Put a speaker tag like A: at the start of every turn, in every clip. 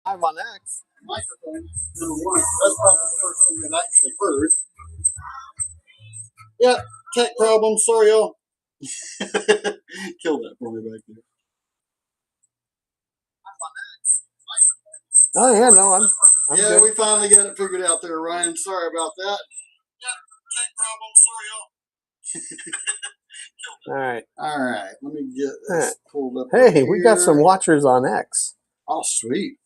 A: Live on X.
B: Microphone, number one. That's probably the first thing we've actually heard. Yeah, tech problem. Sorry, y'all. Killed that for me back there.
A: Oh yeah, no, I'm
B: yeah,
A: good.
B: We finally got it figured out there, Ryan. Sorry about that. Yeah, tech problem. Sorry, y'all.
A: All right.
B: All right. Let me get this pulled up.
A: Hey, we got some watchers on X.
B: Oh, sweet.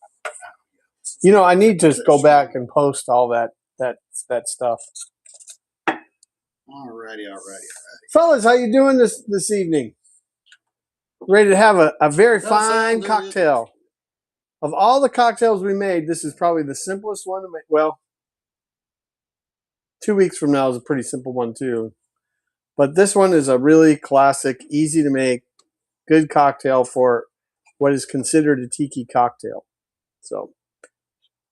A: You know, I need to go back and post all that stuff.
B: Alrighty.
A: Fellas, how you doing this evening? Ready to have a very fine cocktail. Of all the cocktails we made, this is probably the simplest one to make. Well, 2 weeks from now is a pretty simple one too. But this one is a really classic, easy to make, good cocktail for what is considered a tiki cocktail. So,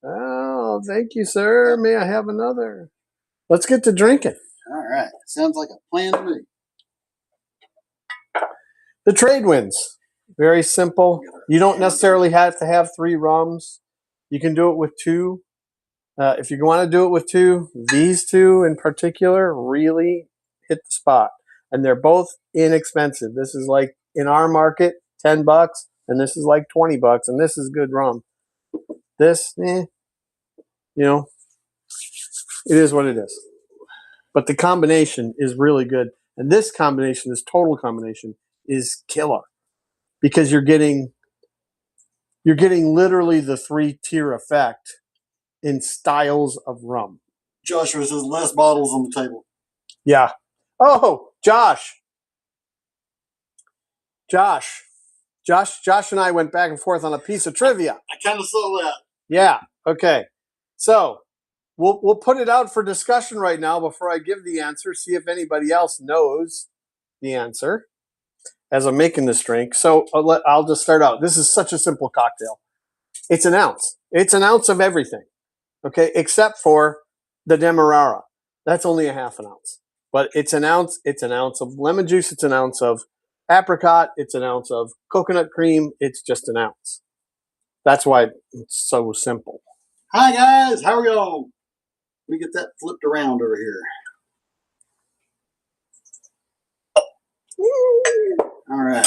A: oh, thank you, sir. May I have another? Let's get to drinking.
B: All right. Sounds like a plan to me.
A: The trade winds. Very simple. You don't necessarily have to have 3 rums. You can do it with 2. If you want to do it with 2, these 2 in particular really hit the spot. And they're both inexpensive. This is like, in our market, $10, and this is like $20, and this is good rum. This, you know, it is what it is. But the combination is really good. And this combination, this total combination, is killer. Because you're getting literally the 3-tier effect in styles of rum.
B: Joshua says less bottles on the table.
A: Yeah. Oh, Josh and I went back and forth on a piece of trivia.
B: I kind of saw that.
A: Yeah. Okay. So we'll put it out for discussion right now before I give the answer. See if anybody else knows the answer as I'm making this drink. So I'll just start out. This is such a simple cocktail. It's an ounce. It's an ounce of everything. Okay, except for the Demerara. That's only a half an ounce. But it's an ounce. It's an ounce of lemon juice. It's an ounce of apricot. It's an ounce of coconut cream. It's just an ounce. That's why it's so simple.
B: Hi, guys. How are y'all? Let me get that flipped around over here. All right.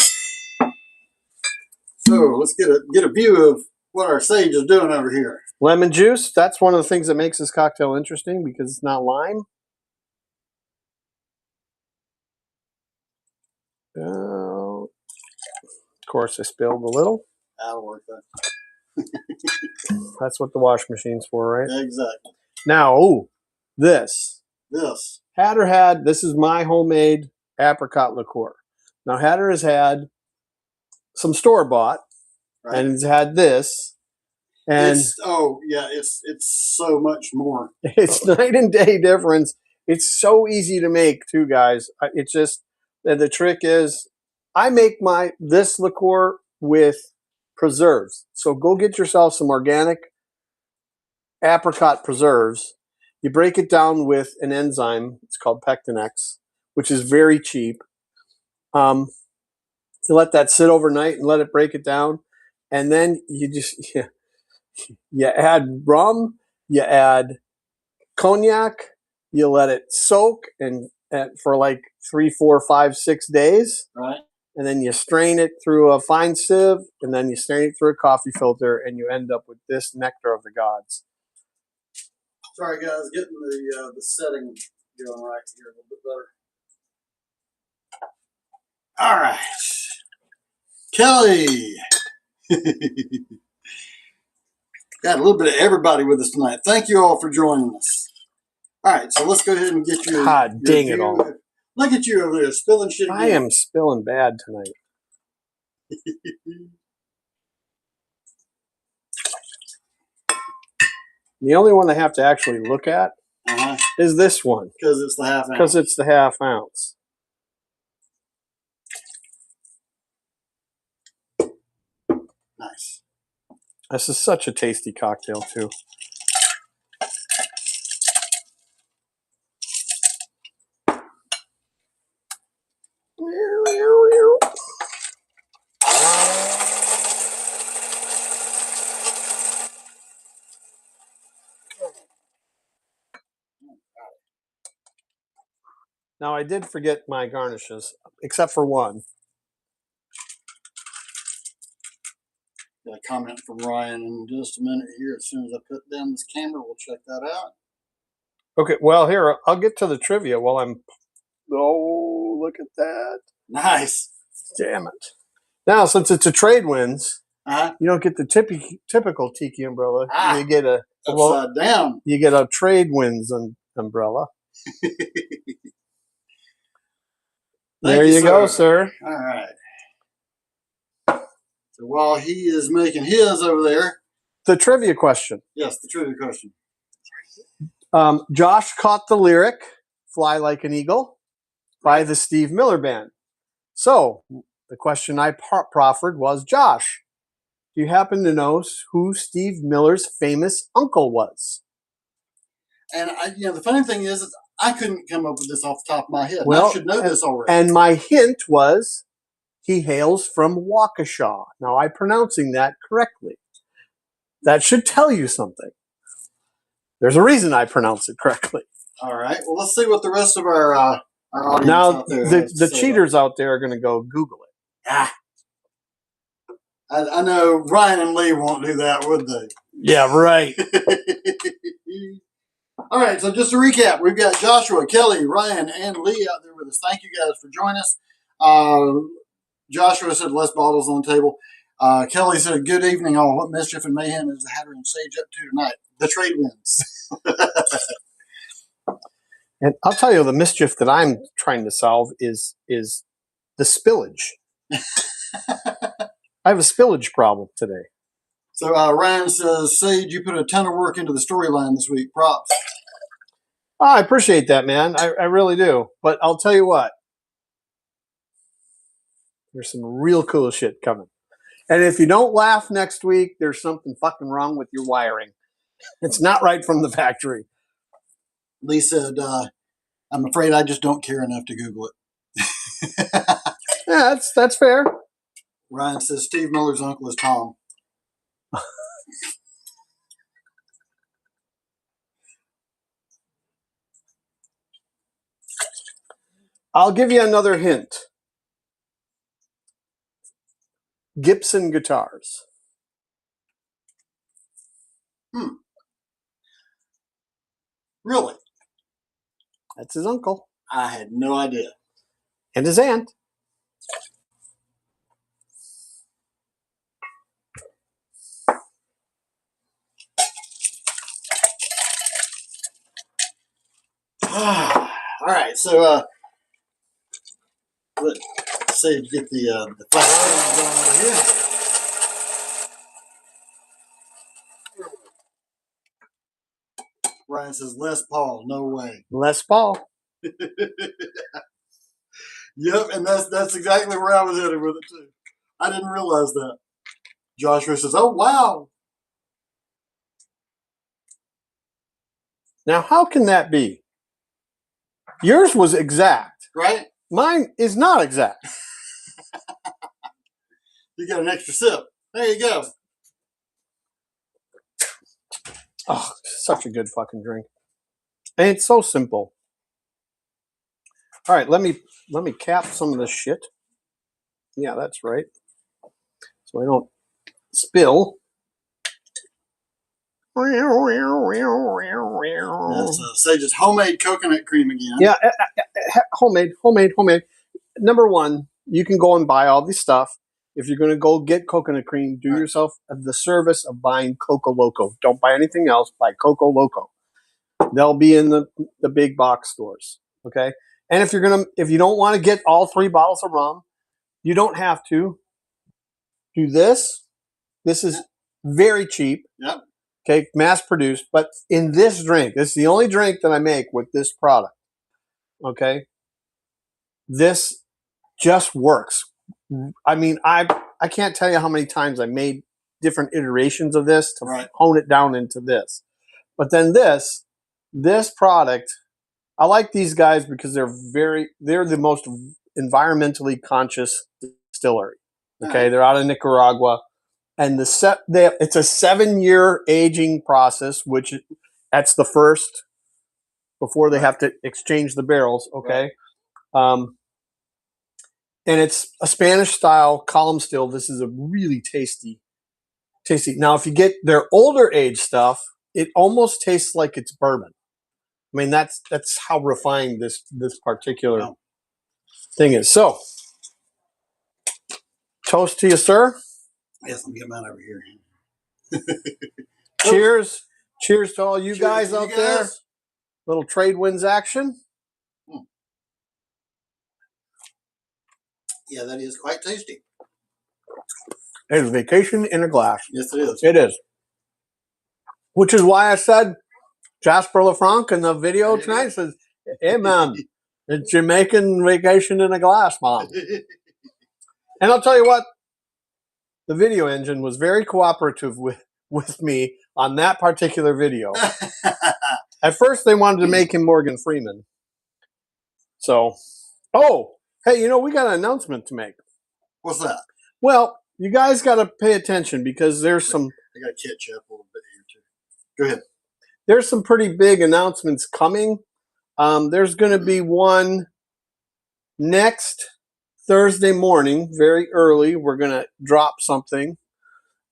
B: So let's get a view of what our sage is doing over here.
A: Lemon juice. That's one of the things that makes this cocktail interesting because it's not lime. Of course, I spilled a little.
B: That'll work then.
A: That's what the wash machine's for, right?
B: Exactly.
A: Now, this.
B: Hatter
A: had, this is my homemade apricot liqueur. Now, Hatter has had some store-bought, right, and it's had this. And
B: it's so much more.
A: It's night and day difference. It's so easy to make too, guys. It's just, the trick is, I make this liqueur with preserves. So go get yourself some organic apricot preserves. You break it down with an enzyme. It's called Pectinex, which is very cheap. You let that sit overnight and let it break it down. And then you just, you add rum, you add cognac, you let it soak for like 3, 4, 5, 6 days.
B: Right.
A: And then you strain it through a fine sieve, and then you strain it through a coffee filter, and you end up with this nectar of the gods.
B: Sorry, guys, getting the setting going right here a little bit better. All right. Kelly. Got a little bit of everybody with us tonight. Thank you all for joining us. All right, so let's go ahead and get your
A: dang it all.
B: Look at you over there, spilling shit again.
A: I am spilling bad tonight. The only one I have to actually look at is this one.
B: Because it's the half ounce.
A: Because it's the half ounce.
B: Nice.
A: This is such a tasty cocktail, too. Now, I did forget my garnishes, except for one.
B: Got a comment from Ryan in just a minute here. As soon as I put down this camera, we'll check that out.
A: Okay, well, here, I'll get to the trivia while I'm... Oh, look at that.
B: Nice.
A: Damn it. Now, since it's a trade winds,
B: Uh-huh.
A: you don't get the typical tiki umbrella.
B: Ah,
A: you get a
B: upside down.
A: You get a trade winds umbrella. There you go, sir.
B: All right. So while he is making his over there.
A: The trivia question.
B: Yes, the trivia question.
A: Josh caught the lyric, Fly Like an Eagle, by the Steve Miller Band. So, the question I proffered was, Josh, do you happen to know who Steve Miller's famous uncle was?
B: And the funny thing is I couldn't come up with this off the top of my head.
A: Well,
B: I should know this already.
A: And my hint was he hails from Waukesha. Now, I'm pronouncing that correctly. That should tell you something. There's a reason I pronounce it correctly.
B: All right. Well, let's see what the rest of our audience
A: now,
B: out there
A: the cheaters out there are going to go Google it.
B: Ah. I know Ryan and Lee won't do that, would they?
A: Yeah, right.
B: All right, so just to recap, we've got Joshua, Kelly, Ryan, and Lee out there with us. Thank you guys for joining us. Joshua said less bottles on the table. Kelly said, good evening all. What mischief and mayhem is the Hatter and Sage up to tonight? The trade winds.
A: And I'll tell you, the mischief that I'm trying to solve is the spillage. I have a spillage problem today.
B: So Ryan says, Sage, you put a ton of work into the storyline this week. Props.
A: Oh, I appreciate that, man. I really do. But I'll tell you what. There's some real cool shit coming. And if you don't laugh next week, there's something fucking wrong with your wiring. It's not right from the factory.
B: Lee said, I'm afraid I just don't care enough to Google it.
A: Yeah, that's fair.
B: Ryan says Steve Miller's uncle is Tom.
A: I'll give you another hint. Gibson guitars.
B: Really?
A: That's his uncle.
B: I had no idea.
A: And his aunt.
B: All right, so let's see if you get the flash going over here. Ryan says Les Paul, no way.
A: Les Paul.
B: Yep, and that's exactly where I was headed with it too. I didn't realize that. Joshua says, "Oh wow."
A: Now, how can that be? Yours was exact.
B: Right?
A: Mine is not exact.
B: You got an extra sip. There you go.
A: Oh, such a good fucking drink. And it's so simple. All right, let me cap some of this shit. Yeah, that's right. So I don't spill.
B: That's Sage's homemade coconut cream again.
A: Yeah, homemade. Number one, you can go and buy all this stuff. If you're going to go get coconut cream, do yourself the service of buying Coco Loco. Don't buy anything else. Buy Coco Loco. They'll be in the big box stores. Okay. And if you don't want to get all 3 bottles of rum, you don't have to. Do this. This is very cheap.
B: Yep.
A: Okay, mass produced. But in this drink, this is the only drink that I make with this product. Okay. This just works. I mean, I can't tell you how many times I made different iterations of this to hone it down into this. But then this product, I like these guys because they're the most environmentally conscious distillery. Okay, they're out of Nicaragua, and it's a 7-year aging process, which that's the first before they have to exchange the barrels. Okay, And it's a Spanish-style column still. This is a really tasty. Now, if you get their older age stuff, it almost tastes like it's bourbon. I mean, that's how refined this particular thing is. So, toast to you, sir.
B: Yes, let me get mine over here.
A: Cheers. Cheers to all you guys
B: to
A: out there. Little trade winds action.
B: Yeah, that is quite tasty.
A: It's vacation in a glass.
B: Yes, it is.
A: It is. Which is why I said Jasper LaFranc in the video tonight says, hey, man, it's Jamaican vacation in a glass, Mom. And I'll tell you what, the video engine was very cooperative with me on that particular video. At first, they wanted to make him Morgan Freeman. So, hey, we got an announcement to make.
B: What's that?
A: Well, you guys got to pay attention because there's some...
B: I got to catch up a little bit here, too. Go ahead.
A: There's some pretty big announcements coming. There's going to be one next Thursday morning, very early. We're going to drop something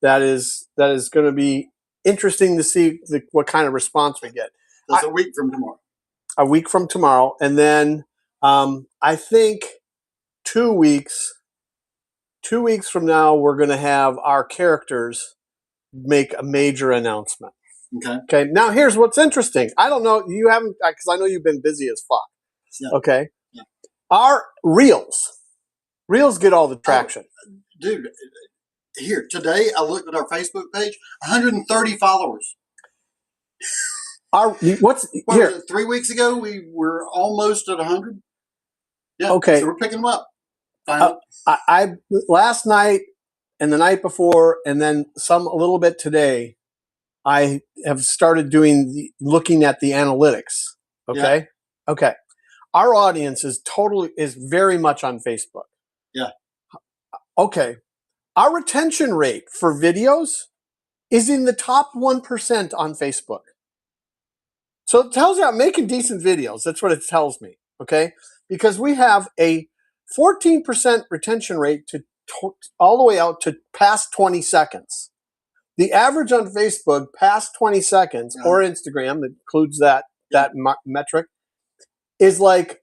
A: that is going to be interesting to see what kind of response we get.
B: That's a week from tomorrow.
A: A week from tomorrow. And then I think 2 weeks from now, we're going to have our characters make a major announcement. Okay. Now, here's what's interesting. I don't know. You haven't, because I know you've been busy as fuck.
B: Yeah.
A: Okay.
B: Yeah.
A: Our reels get all the traction.
B: Dude, here, today I looked at our Facebook page, 130 followers.
A: What
B: was it, 3 weeks ago, we were almost at 100. Yeah.
A: Okay.
B: So we're picking them up. Finally.
A: I last night and the night before, and then a little bit today, I have started looking at the analytics. Okay. Yeah. Okay. Our audience is very much on Facebook.
B: Yeah.
A: Okay. Our retention rate for videos is in the top 1% on Facebook. So it tells you I'm making decent videos. That's what it tells me. Okay. Because we have a 14% retention rate all the way out to past 20 seconds. The average on Facebook past 20 seconds or Instagram that includes that metric is like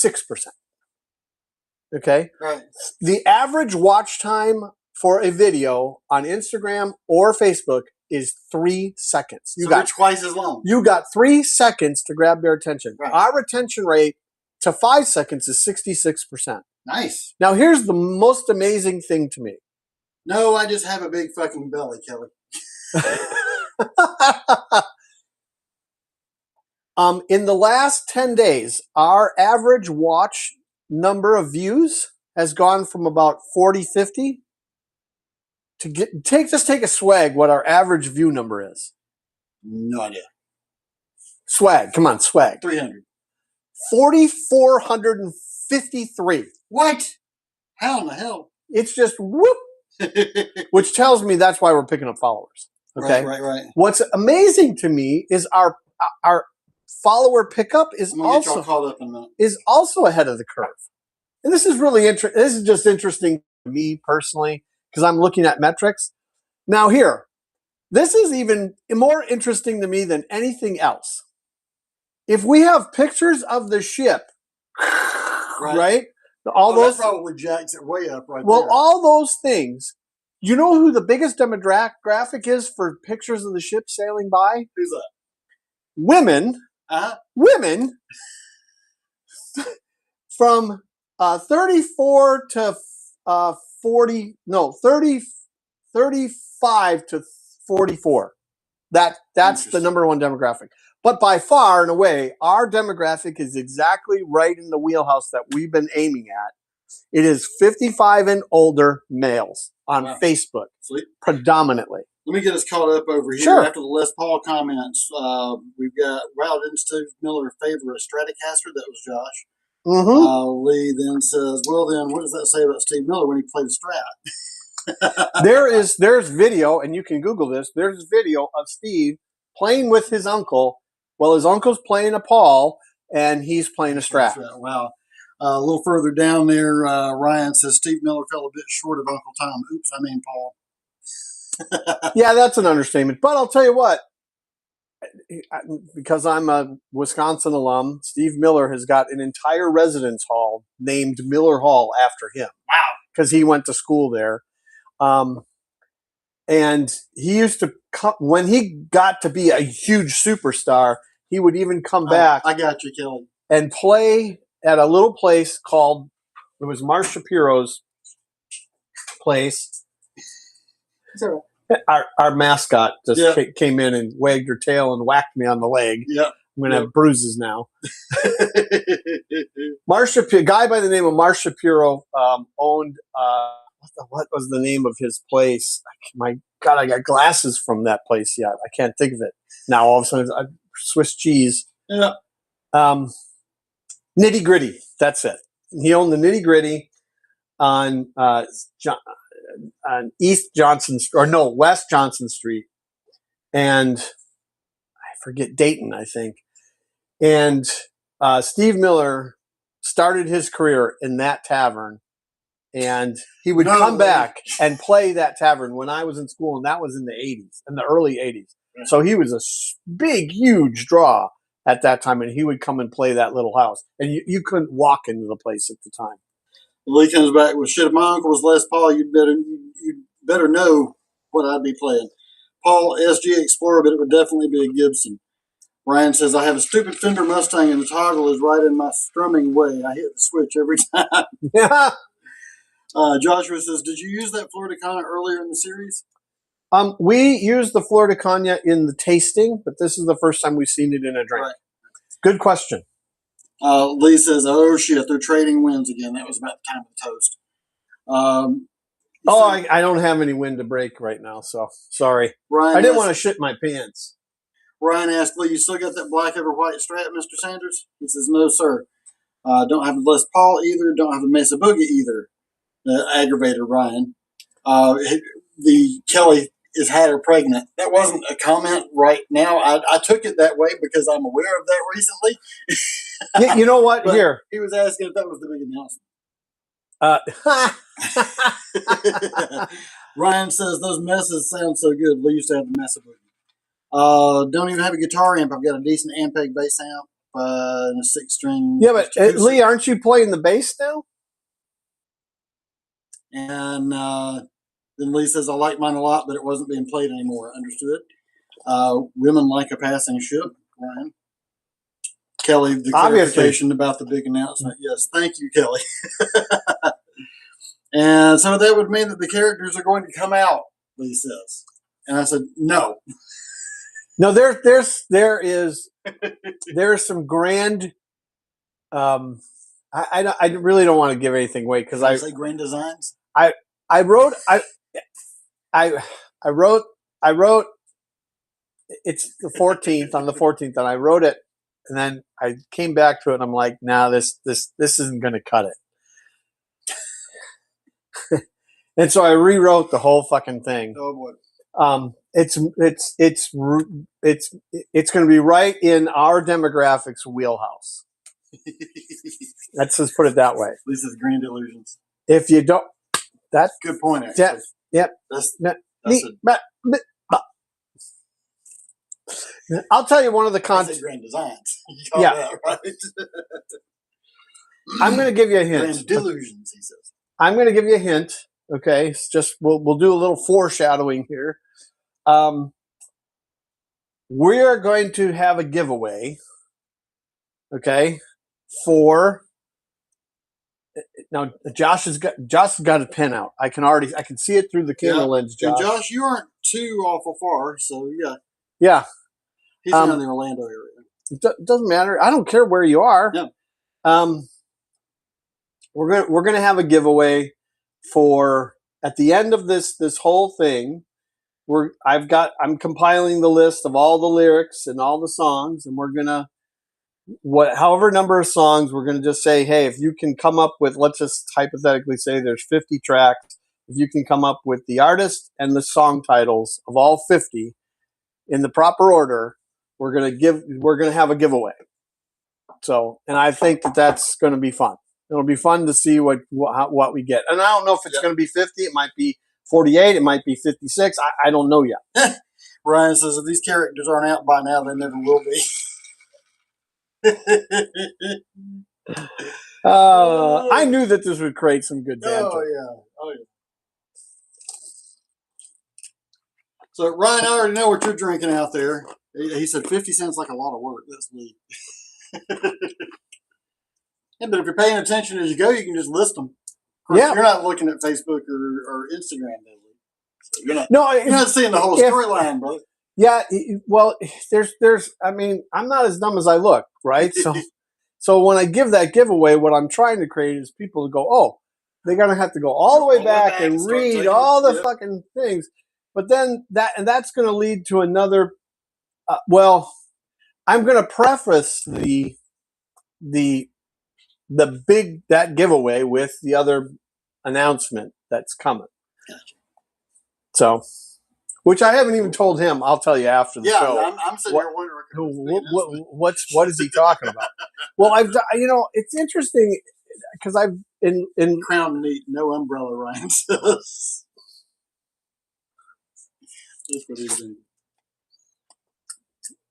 A: 6%. Okay.
B: Right.
A: The average watch time for a video on Instagram or Facebook is 3 seconds.
B: So got twice as long.
A: You got 3 seconds to grab their attention.
B: Right.
A: Our retention rate to 5 seconds is 66%.
B: Nice.
A: Now here's the most amazing thing to me.
B: No, I just have a big fucking belly, Kelly.
A: In the last 10 days, our average watch number of views has gone from about 40, 50 to take a swag what our average view number is.
B: No idea.
A: Swag, come on, swag.
B: 300.
A: 4,453.
B: What? How in the hell?
A: It's just whoop. Which tells me that's why we're picking up followers. Okay.
B: Right.
A: What's amazing to me is our follower pickup is also ahead of the curve. And this is really interesting. This is just interesting to me personally because I'm looking at metrics. Now this is even more interesting to me than anything else. If we have pictures of the ship, right?
B: That probably jacks it way up right there.
A: Well, all those things, you know who the biggest demographic is for pictures of the ship sailing by?
B: Who's that?
A: Women. Women from 34 to 35 to 44. That's the number one demographic. But by far and away, our demographic is exactly right in the wheelhouse that we've been aiming at. It is 55 and older males on Facebook, predominantly.
B: Let me get us caught up over here. Sure. After the Les Paul comments, we've got, wow, didn't Steve Miller favor a Stratocaster? That was Josh.
A: Mm-hmm.
B: Lee then says, well, then what does that say about Steve Miller when he played a Strat?
A: There's video, and you can Google this. There's video of Steve playing with his uncle while his uncle's playing a Paul, and he's playing a Strat.
B: Wow. A little further down there, Ryan says Steve Miller fell a bit short of Uncle Tom. Oops, I mean Paul.
A: Yeah, that's an understatement. But I'll tell you what, because I'm a Wisconsin alum, Steve Miller has got an entire residence hall named Miller Hall after him.
B: Wow.
A: Because he went to school there. And he used to come, when he got to be a huge superstar, he would even come back.
B: I got you, Kelly.
A: And play at a little place called, it was Mark Shapiro's place.
B: Sorry.
A: Our mascot just came in and wagged her tail and whacked me on the leg.
B: Yeah.
A: I'm going to have bruises now. A guy by the name of Mark Shapiro owned, what was the name of his place? My God, I got glasses from that place yet. I can't think of it. Now all of a sudden, Swiss cheese.
B: Yeah.
A: Nitty Gritty. That's it. He owned the Nitty Gritty on West Johnson Street, and I forget Dayton, I think. And Steve Miller started his career in that tavern, and he would come back and play that tavern when I was in school, and that was in the 80s, in the early 80s. Right. So he was a big, huge draw at that time, and he would come and play that little house. And you couldn't walk into the place at the time.
B: Lee comes back with, shit, if my uncle was Les Paul, you'd better know what I'd be playing. Paul, SG Explorer, but it would definitely be a Gibson. Ryan says, I have a stupid Fender Mustang, and the toggle is right in my strumming way. I hit the switch every time.
A: Yeah.
B: Joshua says, did you use that Florida Cana earlier in the series?
A: We used the Florida Cana in the tasting, but this is the first time we've seen it in a drink. Right. Good question.
B: Lee says, oh, shit, they're trading wins again. That was about the time of the toast.
A: I don't have any wind to break right now, so sorry.
B: Ryan
A: I didn't want to shit my pants.
B: Ryan asked, Lee, you still got that black over white strap, Mr. Sanders? He says, no, sir. Don't have the Les Paul either. Don't have the Mesa Boogie either. Aggravator Ryan. The Kelly has had her pregnant. That wasn't a comment right now. I took it that way because I'm aware of that recently.
A: Yeah, you know what? Here.
B: He was asking if that was the big announcement. Ryan says, those messes sound so good. We used to have the Mesa Boogie. Don't even have a guitar amp. I've got a decent Ampeg bass amp and a 6-string.
A: Yeah, but Lee, aren't you playing the bass now?
B: And then Lee says, I like mine a lot, but it wasn't being played anymore. Understood. Women like a passing ship, Ryan. Kelly, the clarification about the big announcement. Yes, thank you, Kelly. And so that would mean that the characters are going to come out, Lee says. And I said, no.
A: No, there is some grand. I really don't want to give anything away because I
B: say grand designs.
A: I wrote. It's the 14th on the 14th, and I wrote it, and then I came back to it, and I'm like, nah, this isn't going to cut it. And so I rewrote the whole fucking thing.
B: Oh boy.
A: It's going to be right in our demographics wheelhouse. Let's just put it that way.
B: This is Grand Illusions.
A: If you don't, that's
B: good point. Actually.
A: Yep. I'll tell you one of the
B: grand designs.
A: Yeah.
B: That, right?
A: I'm going to give you a hint.
B: Grand delusions, he says.
A: I'm going to give you a hint. Okay, it's just we'll do a little foreshadowing here. We are going to have a giveaway. Okay, for now. Josh has got a pen out. I can see it through the camera lens. Josh.
B: And Josh, you aren't too awful far, so yeah.
A: Yeah.
B: He's in the Orlando area.
A: It doesn't matter. I don't care where you are.
B: Yeah.
A: We're gonna have a giveaway for at the end of this whole thing. I'm compiling the list of all the lyrics and all the songs, and we're gonna however number of songs, we're gonna just say, hey, if you can come up with, let's just hypothetically say there's 50 tracks. If you can come up with the artist and the song titles of all 50 in the proper order, we're gonna have a giveaway. So, and I think that's going to be fun. It'll be fun to see what we get. And I don't know if it's going to be 50. It might be 48. It might be 56. I don't know yet.
B: Ryan says if these characters aren't out by now, they never will be.
A: I knew that this would create some good banter.
B: Oh yeah. So Ryan, I already know what you're drinking out there. He said 50 cents like a lot of work. That's me. Yeah, but if you're paying attention as you go, you can just list them. Of course, you're not looking at Facebook or Instagram, so you're not seeing the whole storyline, brother.
A: Yeah, well, there's. I mean, I'm not as dumb as I look, right? So when I give that giveaway, what I'm trying to create is people to go, oh, they're gonna have to go all the way back and read all the fucking things. But then that's going to lead to another. Well, I'm going to preface the big that giveaway with the other announcement that's coming.
B: Gotcha.
A: So, which I haven't even told him. I'll tell you after the show.
B: Yeah, I'm sitting here wondering
A: what is he talking about? Well, it's interesting because I've in
B: crown neat, no umbrella, Ryan says. That's what he's doing.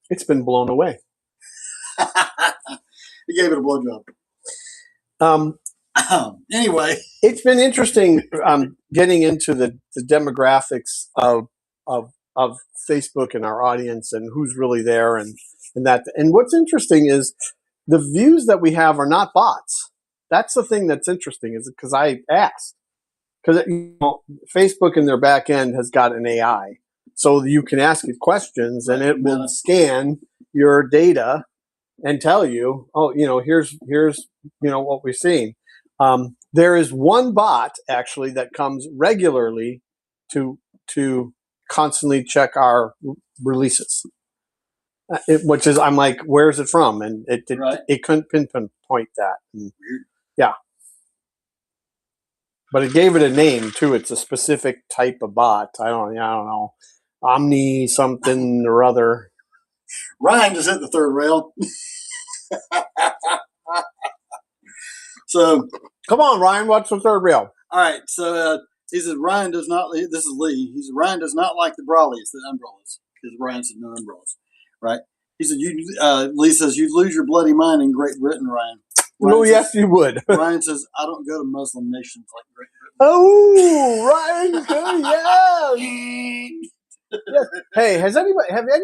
A: It's been blown away.
B: He gave it a blowjob. Anyway,
A: it's been interesting getting into the demographics of Facebook and our audience and who's really there and that. And what's interesting is the views that we have are not bots. That's the thing that's interesting is because I asked. Because Facebook in their back end has got an AI. So you can ask it questions and it will scan your data and tell you, oh, here's what we're seeing. There is one bot actually that comes regularly to constantly check our releases, which is I'm like, where's it from? And it couldn't pinpoint that. And, yeah. But it gave it a name too. It's a specific type of bot. I don't know. Omni something or other.
B: Ryan just hit the third rail. So
A: come on, Ryan. What's the third rail?
B: All right. So he says Ryan does not. This is Lee. He says Ryan does not like the brollies, the umbrellas, because Ryan said no umbrellas. Right. He said Lee says you'd lose your bloody mind in Great Britain, Ryan.
A: No, yes, you would.
B: Ryan says I don't go to Muslim nations like Great Britain.
A: Oh, Ryan, yeah. Yes. Hey, have any of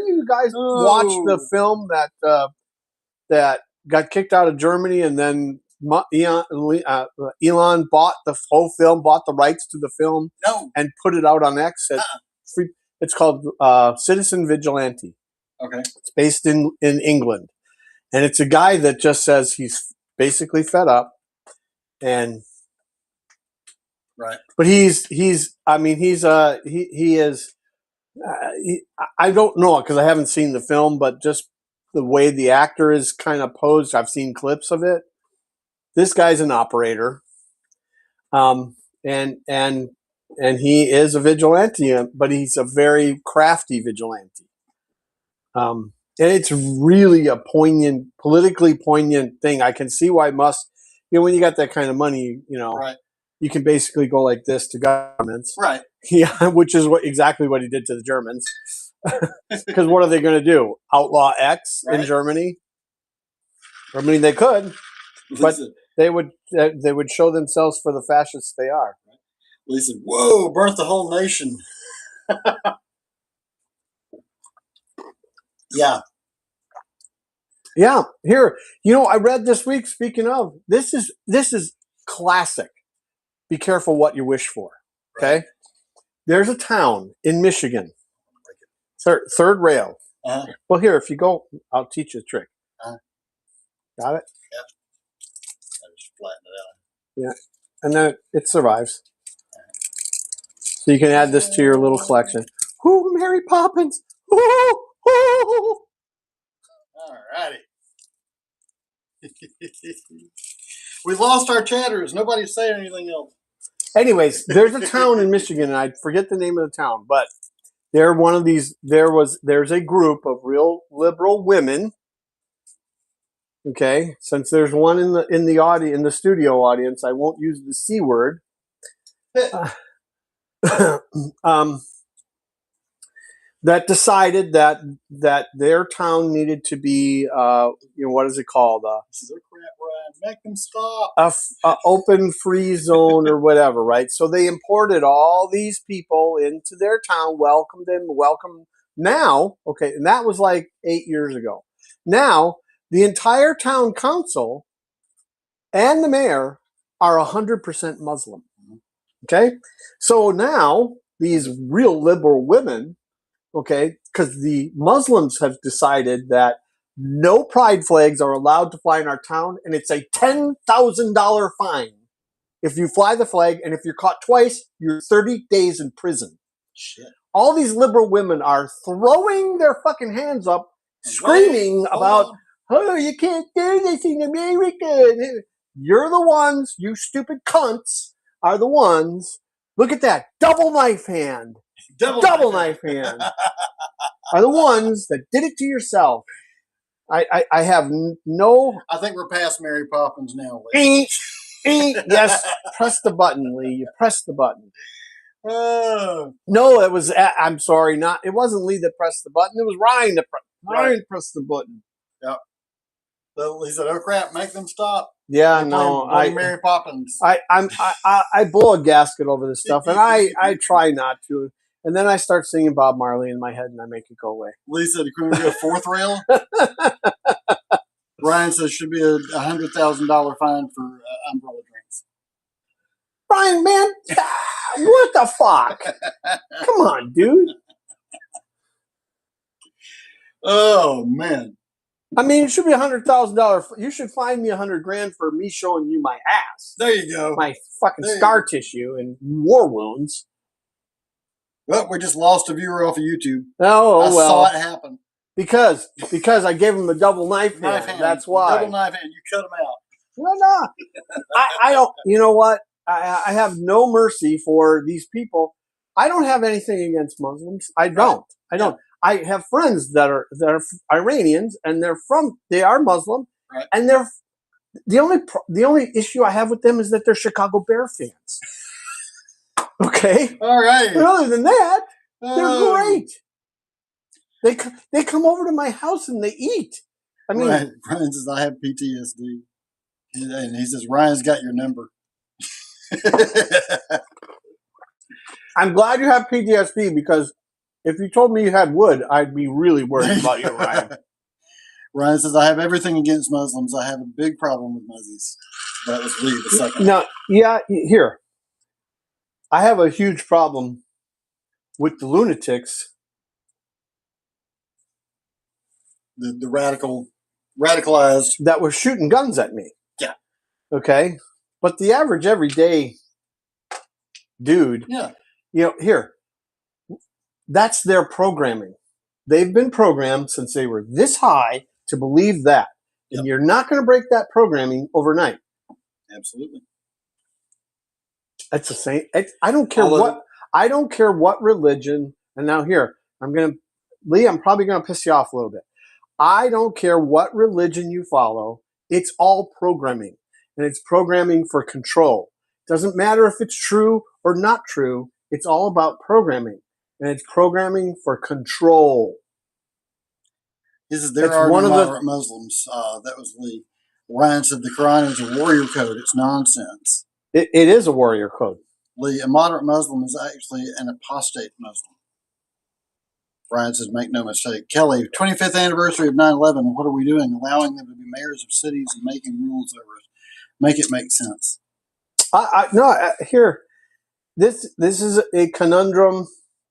A: you guys watched the film that got kicked out of Germany and then Elon bought the whole film, bought the rights to the film, and put it out on X? It's called Citizen Vigilante.
B: Okay,
A: it's based in England, and it's a guy that just says he's basically fed up, and
B: right.
A: But he is. I don't know because I haven't seen the film, but just the way the actor is kind of posed, I've seen clips of it. This guy's an operator, and he is a vigilante, but he's a very crafty vigilante. And it's really a politically poignant thing. I can see why Musk, when you got that kind of money,
B: right.
A: You can basically go like this to governments.
B: Right.
A: Yeah, which is exactly what he did to the Germans. Because what are they going to do? Outlaw X in Germany? I mean, they could, but they would show themselves for the fascists they are.
B: Listen, whoa, burnt the whole nation. Yeah.
A: Yeah. Here, I read this week, speaking of, this is classic. Be careful what you wish for. Okay. Right. There's a town in Michigan. Third rail.
B: Uh-huh.
A: Well, here, if you go, I'll teach you a trick.
B: Uh-huh.
A: Got it?
B: Yep. I just flatten it out.
A: Yeah. And then it survives. So you can add this to your little collection. Whoo, Mary Poppins. Woo, woo.
B: All righty. We lost our chatters. Nobody's saying anything else.
A: Anyways, there's a town in Michigan, and I forget the name of the town, but they're one of these. There's a group of real liberal women Okay, since there's one in the studio audience, I won't use the C word. um, that decided that their town needed to be, what is it called?
B: This is a crap, Ryan. Make them stop.
A: A open free zone or whatever, right? So they imported all these people into their town, welcomed them, now. Okay, and that was like 8 years ago. Now the entire town council and the mayor are 100% Muslim. Okay, so now these real liberal women, okay, because the Muslims have decided that no pride flags are allowed to fly in our town, and it's a $10,000 fine if you fly the flag, and if you're caught twice, you're 30 days in prison.
B: Shit.
A: All these liberal women are throwing their fucking hands up, screaming about, oh, you can't do this in America. You're the ones, you stupid cunts, are the ones. Look at that. Double knife hand. Double knife hand. Are the ones that did it to yourself. I have no.
B: I think we're past Mary Poppins now.
A: Yes, press the button, Lee. You press the button. No, it was. I'm sorry, not. It wasn't Lee that pressed the button. It was Ryan that Ryan pressed the button.
B: Yep. So he said, "Oh crap, make them stop."
A: Yeah, no,
B: Mary Poppins.
A: I blow a gasket over this stuff, and I try not to. And then I start singing Bob Marley in my head, and I make it go away.
B: Lee said, "Can we be a fourth rail?" Ryan says, "Should be a $100,000 fine for umbrella drinks."
A: Brian, man, what the fuck? Come on, dude.
B: Oh man.
A: I mean, it should be $100,000. You should fine me $100,000 for me showing you my ass.
B: There you go.
A: My fucking scar tissue and war wounds.
B: Well, we just lost a viewer off of YouTube.
A: Oh,
B: I saw it happen.
A: Because I gave him the double knife hand. That's why.
B: Double knife hand. You cut him out.
A: No. I don't. You know what? I have no mercy for these people. I don't have anything against Muslims. I don't. Right. I don't. Yeah. I have friends that are Iranians, and they are Muslim,
B: right.
A: And they're the only issue I have with them is that they're Chicago Bear fans. Okay.
B: All right.
A: But other than that, they're great. They come over to my house and they eat. I mean,
B: Ryan says I have PTSD, and he says Ryan's got your number.
A: I'm glad you have PTSD, because if you told me you had wood, I'd be really worried about you, Ryan.
B: Ryan says I have everything against Muslims. I have a big problem with Muzzies. That was Lee the second.
A: Now, yeah, here. I have a huge problem with the lunatics.
B: The radicalized
A: that were shooting guns at me.
B: Yeah.
A: Okay. But the average everyday dude.
B: Yeah.
A: Here. That's their programming. They've been programmed since they were this high to believe that. And you're not going to break that programming overnight.
B: Absolutely.
A: That's the same. I don't care I don't care what religion. And now here, Lee, I'm probably going to piss you off a little bit. I don't care what religion you follow. It's all programming, and it's programming for control. Doesn't matter if it's true or not true. It's all about programming, and it's programming for control.
B: There are no moderate Muslims. That was Lee. Ryan said the Quran is a warrior code. It's nonsense.
A: It is a warrior code.
B: Lee, a moderate Muslim is actually an apostate Muslim. Ryan says, make no mistake. Kelly, 25th anniversary of 9/11. What are we doing? Allowing them to be mayors of cities and making rules over it. Make it make sense.
A: Here, this is a conundrum.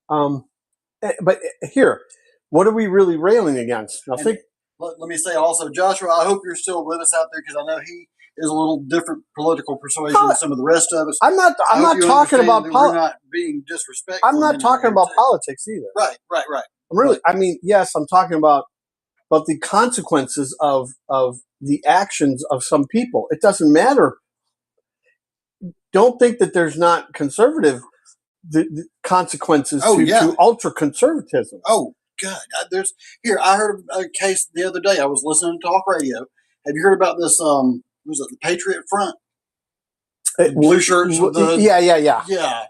A: But here, what are we really railing against?
B: Let me say also, Joshua, I hope you're still with us out there, because I know he is a little different political persuasion than some of the rest of us.
A: I'm not talking about politics.
B: We're not being disrespectful.
A: I'm not talking about politics either.
B: Right.
A: I mean, yes, I'm talking about the consequences of the actions of some people. It doesn't matter. Don't think that there's not conservative the consequences to ultra conservatism.
B: Oh God, I heard a case the other day. I was listening to talk radio, Have you heard about this? Was it the Patriot Front? Blue shirts with the yeah.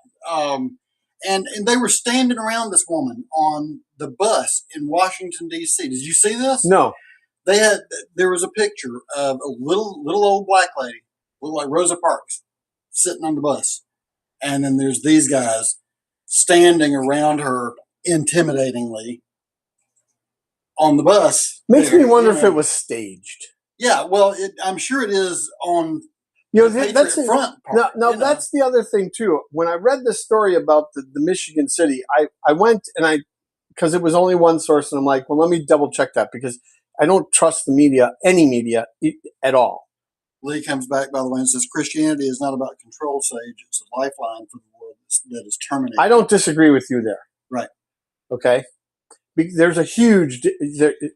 B: And they were standing around this woman on the bus in Washington D.C. Did you see this?
A: No.
B: There was a picture of a little old black lady, looked like Rosa Parks, sitting on the bus, and then there's these guys standing around her intimidatingly on the bus.
A: Makes me wonder if it was staged.
B: Yeah, well, I'm sure it is on.
A: That's front part, that's the other thing too. When I read this story about the Michigan City, I went and because it was only one source, and I'm like, well, let me double check that because I don't trust the media, any media at all.
B: Lee comes back, by the way, and says Christianity is not about control, Sage. It's a lifeline for the world that is terminated.
A: I don't disagree with you there.
B: Right.
A: Okay. There's a huge.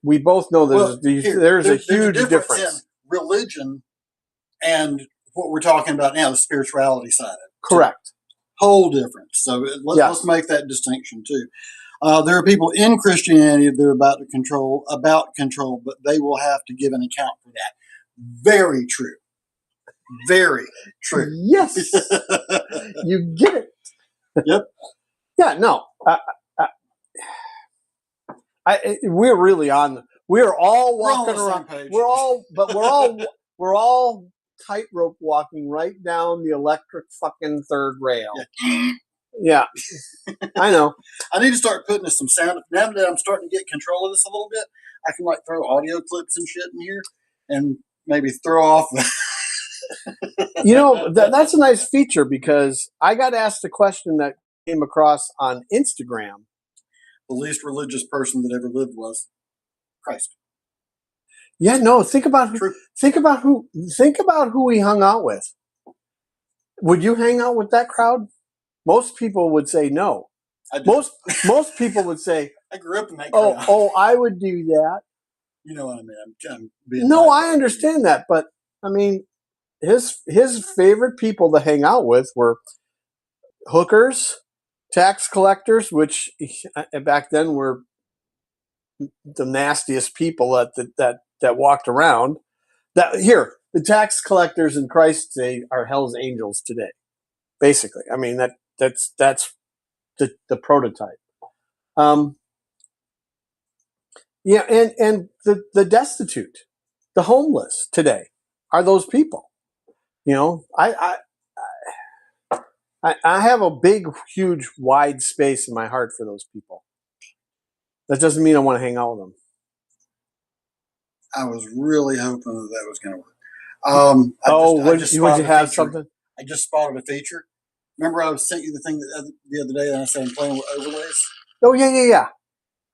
A: We both know there's a huge difference
B: in religion and what we're talking about now, the spirituality side of it.
A: Correct.
B: Whole difference. So let's make that distinction too. There are people in Christianity that are about control, but they will have to give an account for that. Very true. Very true.
A: Yes. You get it.
B: Yep.
A: Yeah. No. We're really on. We're all walking around. We're all tightrope walking right down the electric fucking third rail. Yeah. I know.
B: I need to start putting some sound. Now that I'm starting to get control of this a little bit, I can throw audio clips and shit in here and maybe throw off.
A: That's a nice feature because I got asked a question that came across on Instagram.
B: The least religious person that ever lived was Christ.
A: Yeah, no. Think about who we hung out with. Would you hang out with that crowd? Most people would say no. Most people would say,
B: I grew up in that crowd.
A: Oh, I would do that.
B: You know what I mean? I'm
A: no, I understand that, but I mean, his favorite people to hang out with were hookers, tax collectors, which back then were the nastiest people that walked around. The tax collectors in Christ's day are Hell's Angels today. Basically, I mean that's the prototype. Yeah, and the destitute, the homeless today are those people. I have a big, huge, wide space in my heart for those people. That doesn't mean I want to hang out with them.
B: I was really hoping that was going to work.
A: Would you have something?
B: I just spotted a feature. Remember I sent you the thing the other day that I said I'm playing with overlays?
A: Oh, yeah.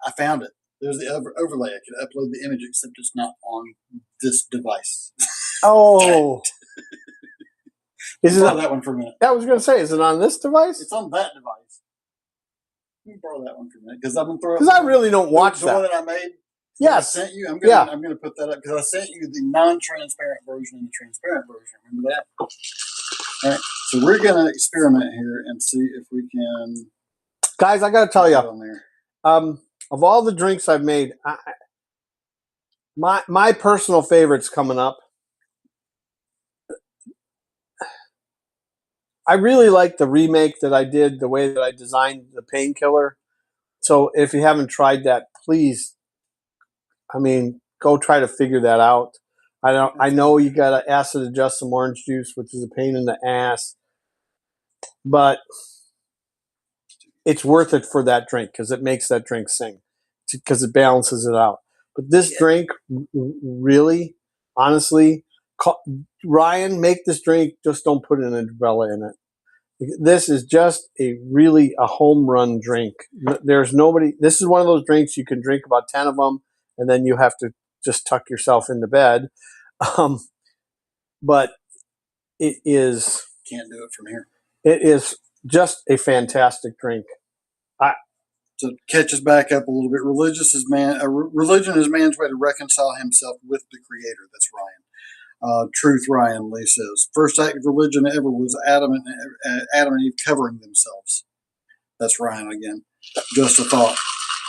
B: I found it. There's the overlay. I could upload the image, except it's not on this device.
A: Oh.
B: Borrow that one for a minute.
A: I was going to say, is it on this device?
B: It's on that device. Let me borrow that one for a minute because
A: I really don't watch
B: the one that I made.
A: Yes.
B: I sent you. I'm gonna put that up because I sent you the non-transparent version and the transparent version. Remember that? All right. So we're gonna experiment here and see if we can.
A: Guys, I got to tell you, of all the drinks I've made, my personal favorite's coming up. I really like the remake that I did, the way that I designed the painkiller. So if you haven't tried that, please, go try to figure that out. I know you got to acid adjust some orange juice, which is a pain in the ass, but it's worth it for that drink because it makes that drink sing, because it balances it out. But this drink, really, honestly, Ryan, make this drink. Just don't put an umbrella in it. This is just a home run drink. There's nobody. This is one of those drinks you can drink about 10 of them, and then you have to just tuck yourself into bed. But it is.
B: Can't do it from here.
A: It is just a fantastic drink.
B: To catch us back up a little bit, religion is man's way to reconcile himself with the Creator. That's Ryan. Truth, Ryan Lee says. First act of religion ever was Adam and Eve covering themselves. That's Ryan again. Just a thought.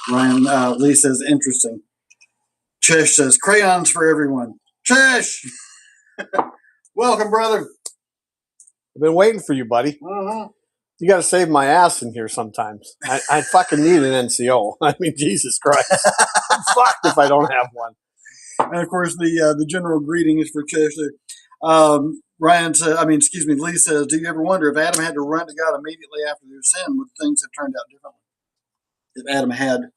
B: Ryan Lee says, interesting. Chesh says, crayons for everyone. Chesh! Welcome, brother.
A: I've been waiting for you, buddy.
B: Mm-hmm.
A: You got to save my ass in here sometimes. I fucking need an NCO. I mean, Jesus Christ. I'm fucked if I don't have one.
B: And of course, the general greeting is for Chesh. Ryan said, Lee says, do you ever wonder if Adam had to run to God immediately after their sin, would things have turned out differently? If Adam had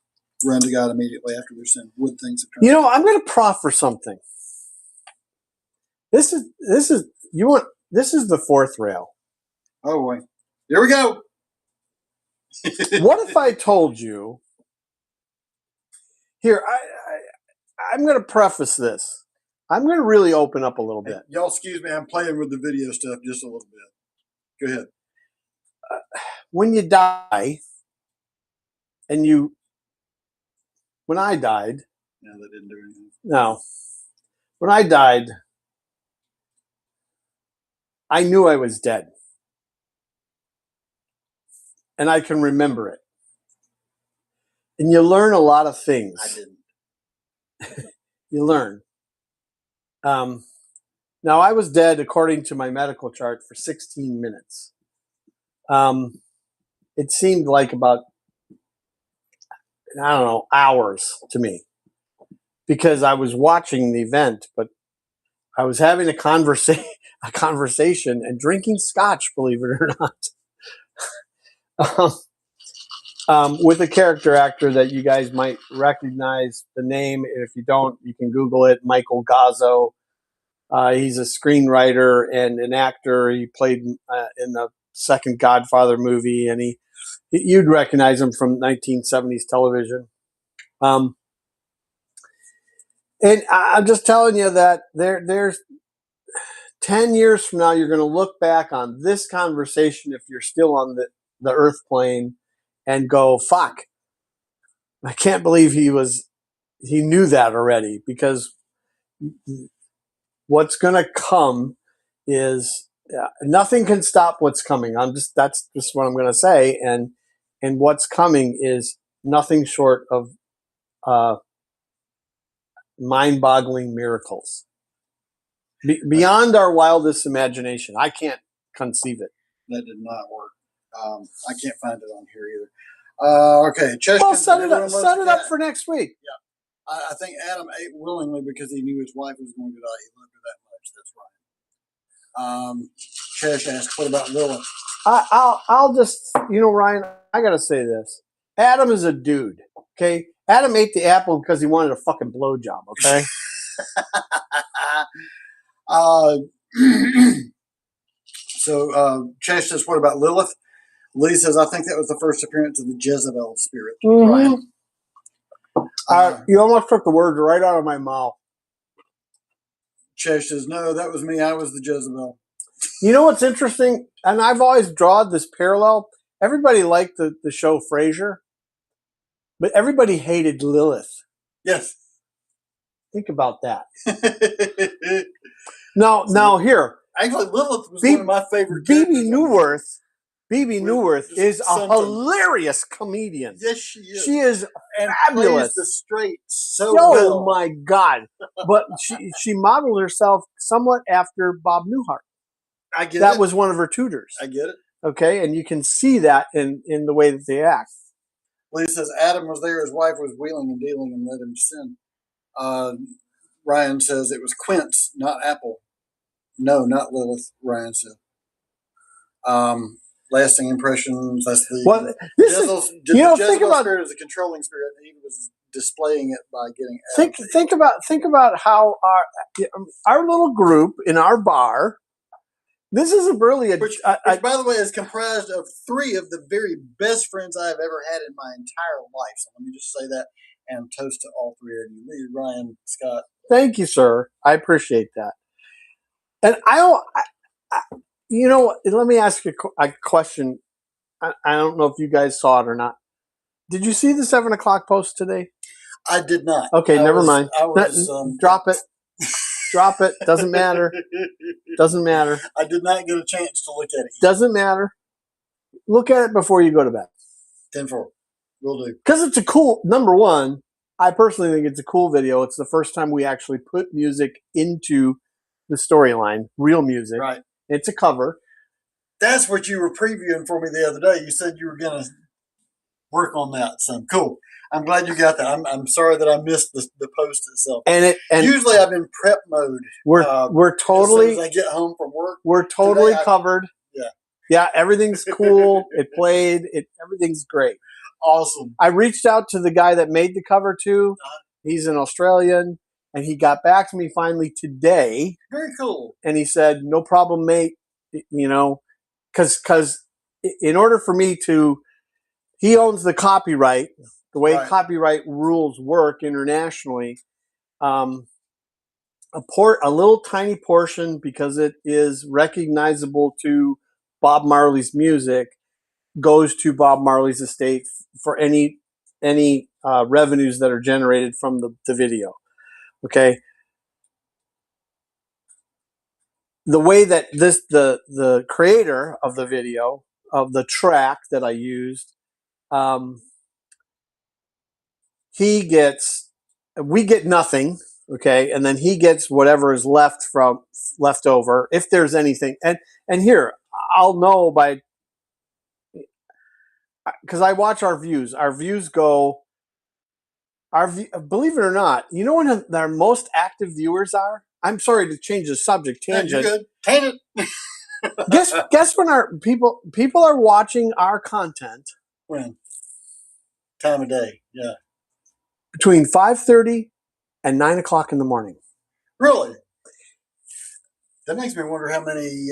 B: run to God immediately after their sin, would things have turned out differently?
A: I'm going to proffer something. This is the fourth rail.
B: Oh boy. Here we go.
A: What if I told you? Here, I'm going to preface this. I'm going to really open up a little bit.
B: Y'all, excuse me. I'm playing with the video stuff just a little bit. Go ahead.
A: When you die, when I died.
B: No, that didn't do anything.
A: No. When I died, I knew I was dead. And I can remember it. And you learn a lot of things.
B: I didn't.
A: You learn. Now, I was dead, according to my medical chart, for 16 minutes. It seemed like about, I don't know, hours to me. Because I was watching the event, but I was having a conversation and drinking scotch, believe it or not. With a character actor that you guys might recognize the name. If you don't, you can Google it, Michael Gazzo. He's a screenwriter and an actor. He played in the second Godfather movie, and you'd recognize him from 1970s television. And I'm just telling you that there's 10 years from now, you're going to look back on this conversation if you're still on the earth plane and go, fuck, I can't believe he knew that already, because what's going to come is nothing can stop what's coming. That's just what I'm going to say. And what's coming is nothing short of mind-boggling miracles beyond our wildest imagination. I can't conceive it.
B: That did not work. I can't find it on here either. Okay, Cheshire.
A: Well, set it up for next week.
B: Yeah, I think Adam ate willingly because he knew his wife was going to die. He loved her that much. That's right. Chesh asked, "What about Lilith?"
A: I'll just, Ryan, I gotta say this. Adam is a dude. Okay, Adam ate the apple because he wanted a fucking blowjob. Okay.
B: So Chesh says, "What about Lilith?" Lee says, "I think that was the first appearance of the Jezebel spirit."
A: Mm-hmm. Ryan, you almost took the words right out of my mouth.
B: Chesh says, "No, that was me. I was the Jezebel."
A: You know what's interesting? And I've always drawn this parallel. Everybody liked the show Frasier, but everybody hated Lilith.
B: Yes.
A: Think about that. Now here.
B: Actually, Lilith was one of my favorite characters.
A: Bebe Neuwirth is a hilarious comedian.
B: Yes, she is.
A: She is
B: and
A: fabulous.
B: Plays the straight so well.
A: Oh my God! But she modeled herself somewhat after Bob Newhart.
B: I get it.
A: That was one of her tutors.
B: I get it.
A: Okay, and you can see that in the way that they act.
B: Lee says Adam was there. His wife was wheeling and dealing and let him sin. Ryan says it was Quince, not Apple. No, not Lilith. Ryan said. Lasting impressions. That's the think about spirit is a controlling spirit. He was displaying it by getting.
A: Think about how our little group in our bar. This is which,
B: by the way, is comprised of 3 of the very best friends I have ever had in my entire life. So let me just say that and toast to all 3 of you, Lee, Ryan, Scott.
A: Thank you, sir. I appreciate that. And let me ask you a question. I don't know if you guys saw it or not. Did you see the 7 o'clock post today?
B: I did not.
A: Okay, never mind. Drop it. Drop it. Doesn't matter. Doesn't matter.
B: I did not get a chance to look at it yet.
A: Doesn't matter. Look at it before you go to bed.
B: 10-4. Will do.
A: Because it's a cool, number one, I personally think it's a cool video. It's the first time we actually put music into the storyline, real music.
B: Right.
A: It's a cover.
B: That's what you were previewing for me the other day. You said you were going to work on that. So cool. I'm glad you got that. I'm sorry that I missed the post itself.
A: And
B: usually I'm in prep mode.
A: We're totally.
B: As soon as I get home from work,
A: we're totally
B: today
A: covered. Yeah. Everything's cool. It played. Everything's great.
B: Awesome.
A: I reached out to the guy that made the cover too. He's an Australian, and he got back to me finally today.
B: Very cool.
A: And he said, "No problem, mate." You know, because in order for me to, he owns the copyright. The way copyright rules work internationally, a little tiny portion, because it is recognizable to Bob Marley's music, goes to Bob Marley's estate for any revenues that are generated from the video. Okay. The way that the creator of the video, of the track that I used, we get nothing, okay, and then he gets whatever is left over, if there's anything. And here, I'll know because I watch our views. Our views go. Believe it or not, you know when our most active viewers are? I'm sorry to change the subject. Tangent.
B: You're good. Tangent.
A: Guess when our people are watching our content?
B: When? Time of day. Yeah.
A: Between 5:30 and 9 o'clock in the morning.
B: Really? That makes me wonder how many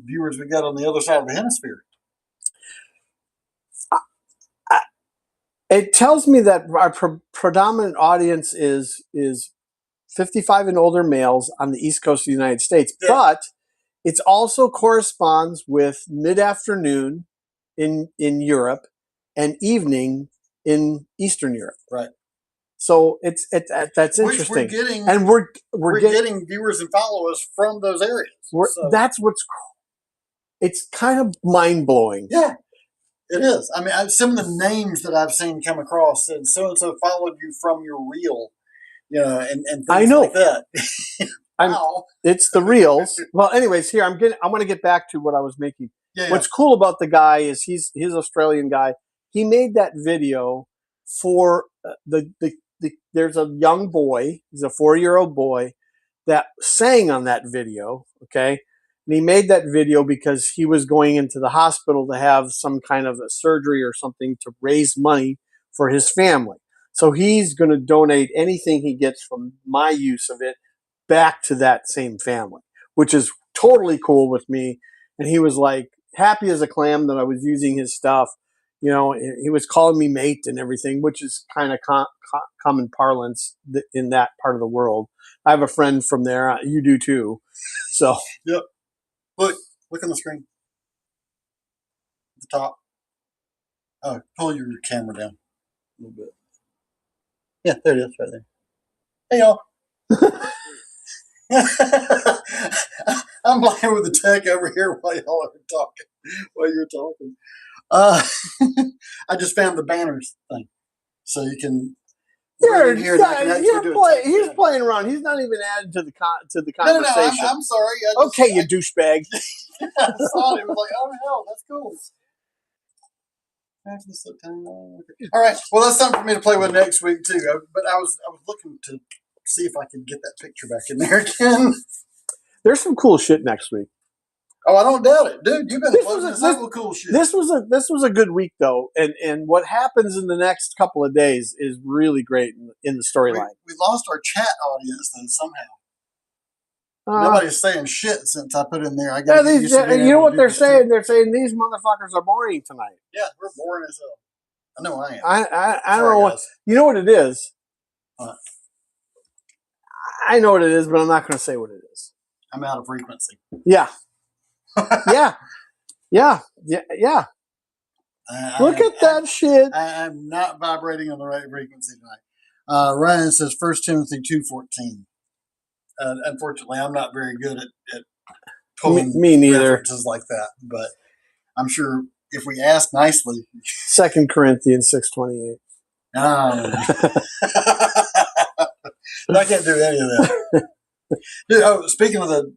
B: viewers we got on the other side of the hemisphere.
A: It tells me that our predominant audience is 55 and older males on the East Coast of the United States, but it also corresponds with mid-afternoon in Europe and evening in Eastern Europe.
B: Right.
A: So that's interesting.
B: We're getting,
A: and we're
B: getting viewers and followers from those areas. So.
A: That's what's cool. It's kind of mind-blowing.
B: Yeah. It is. I mean, some of the names that I've seen come across said so-and-so followed you from your reel, and things like that. Wow.
A: It's the reels. Well, anyways, here I want to get back to what I was making.
B: Yeah,
A: What's cool about the guy is he's Australian guy. He made that video for there's a young boy. He's a 4-year-old boy that sang on that video. Okay. And he made that video because he was going into the hospital to have some kind of a surgery or something to raise money for his family. So he's going to donate anything he gets from my use of it back to that same family, which is totally cool with me. And he was like happy as a clam that I was using his stuff. He was calling me mate and everything, which is kind of common parlance in that part of the world. I have a friend from there. You do too. So.
B: Yep. Look on the screen. At the top. Oh, pull your camera down a little bit. Yeah, there it is, right there. Hey, y'all. I'm playing with the tech over here while y'all are talking. While you're talking, I just found the banners thing, so you can.
A: He's playing around. He's not even added to the conversation.
B: No, I'm sorry.
A: You douchebag.
B: I saw it. It was like, oh hell, that's cool. All right. Well, that's something for me to play with next week too. But I was looking to see if I could get that picture back in there again.
A: There's some cool shit next week.
B: Oh, I don't doubt it, dude. You've been closing several cool shit.
A: This was a good week though, and what happens in the next couple of days is really great in the storyline.
B: We lost our chat audience then somehow. Nobody's saying shit since I put in there. I got
A: you know what they're saying? They're saying these motherfuckers are boring tonight.
B: Yeah, we're boring as hell. I know I am.
A: I don't know what. You know what it is? I know what it is, but I'm not going to say what it is.
B: I'm out of frequency.
A: Yeah. Yeah. Look at that shit.
B: I'm not vibrating on the right frequency tonight. Ryan says 1 Timothy 2:14. Unfortunately, I'm not very good at pulling
A: me neither
B: references like that, but I'm sure if we ask nicely.
A: 2 Corinthians 6:28.
B: I can't do any of that. Dude, speaking of the,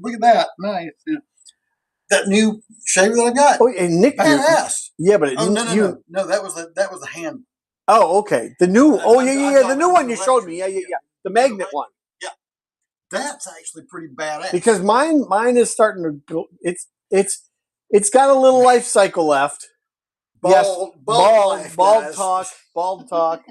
B: look at that. Nice. Yeah. That new shaver that I got.
A: Oh, and Nick,
B: badass.
A: Yeah, but
B: No. That was the hand.
A: Oh, okay. The new. Oh, yeah. The new one you showed me. Yeah. The magnet one.
B: Yeah, that's actually pretty badass.
A: Because mine is starting to go. It's got a little life cycle left.
B: Bald
A: talk.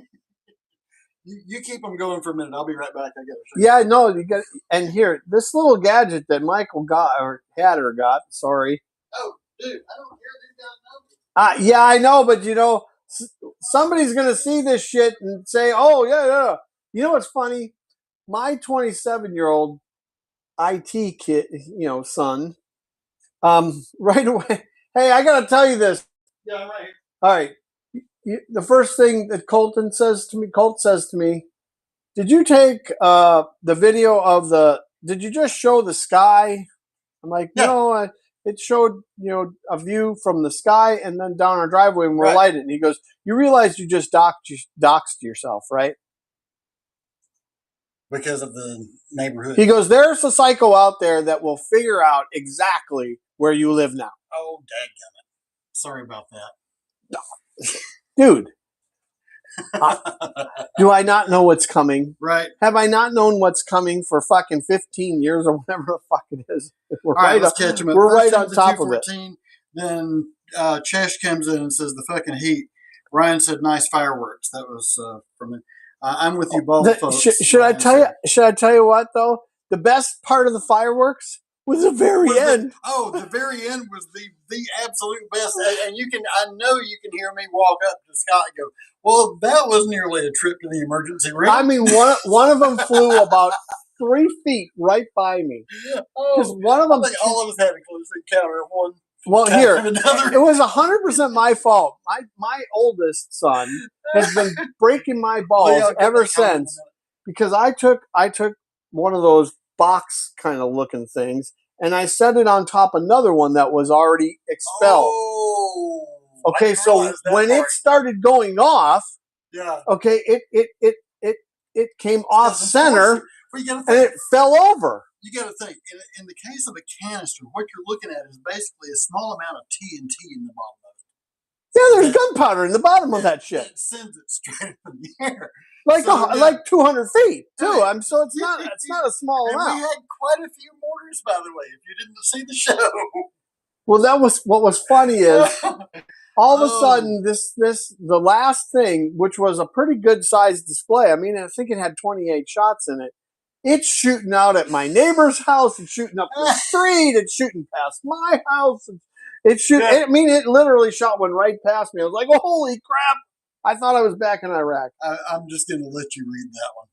B: You keep them going for a minute. I'll be right back. I got to show
A: you. Yeah, no, you got. And here, this little gadget that Michael got or had or got. Sorry.
B: Oh, dude, I don't hear these guys know.
A: Yeah, I know, but somebody's gonna see this shit and say, "Oh, yeah." You know what's funny? My 27-year-old IT kid, son, right away. Hey, I gotta tell you this.
B: Yeah, right.
A: All right. The first thing that Colt says to me, did you take the video of did you just show the sky? I'm like,
B: yeah.
A: No, it showed, a view from the sky and then down our driveway and we're lighted. And he goes, you realize you just doxed yourself, right?
B: Because of the neighborhood.
A: He goes, there's a psycho out there that will figure out exactly where you live now.
B: Oh, dadgummit. Sorry about that.
A: No. Dude. Do I not know what's coming?
B: Right.
A: Have I not known what's coming for fucking 15 years or whatever the fuck it is?
B: Let's catch him up.
A: We're right on top of it.
B: Then Chesh comes in and says, the fucking heat. Ryan said, nice fireworks. That was from it. I'm with you both, folks.
A: Should I tell you what, though? The best part of the fireworks was the very end.
B: The very end was the absolute best. And I know you can hear me walk up to Scott and go, well, that was nearly a trip to the emergency room.
A: I mean, one of them flew about 3 feet right by me. One of them.
B: I think all of us had a close encounter of one.
A: Well, here, it was 100% my fault. My oldest son has been breaking my balls ever since because I took one of those box kind of looking things and I set it on top of another one that was already expelled.
B: Oh,
A: okay, so when it started going off, okay, it came off center and it fell over.
B: You got to think, in the case of a canister, what you're looking at is basically a small amount of TNT in the bottom of it.
A: Yeah, there's gunpowder in the bottom of that shit.
B: It sends it straight up in the air.
A: Like 200 feet, too. Right. So it's not a small amount.
B: We had quite a few mortars, by the way, if you didn't see the show.
A: Well, that was what was funny is all of a sudden the last thing, which was a pretty good sized display. I mean, I think it had 28 shots in it. It's shooting out at my neighbor's house. It's shooting up the street. It's shooting past my house. It's shooting. I mean, it literally shot one right past me. I was like, oh, holy crap. I thought I was back in Iraq.
B: I'm just going to let you read that one.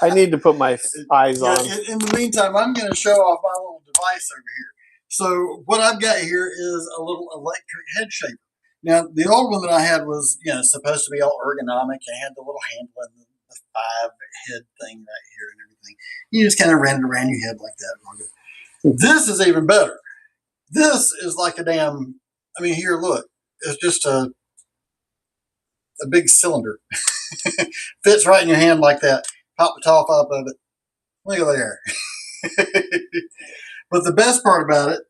A: I need to put my eyes on.
B: In the meantime, I'm going to show off my little device over here. So what I've got here is a little electric head shaper. Now, the old one that I had was, supposed to be all ergonomic. It had the little handle and the 5-head thing right here and everything. You just kind of ran it around your head like that. This is even better. This is like a damn, here, look. It's just a big cylinder. Fits right in your hand like that. Pop the top up of it. Look at there. But the best part about it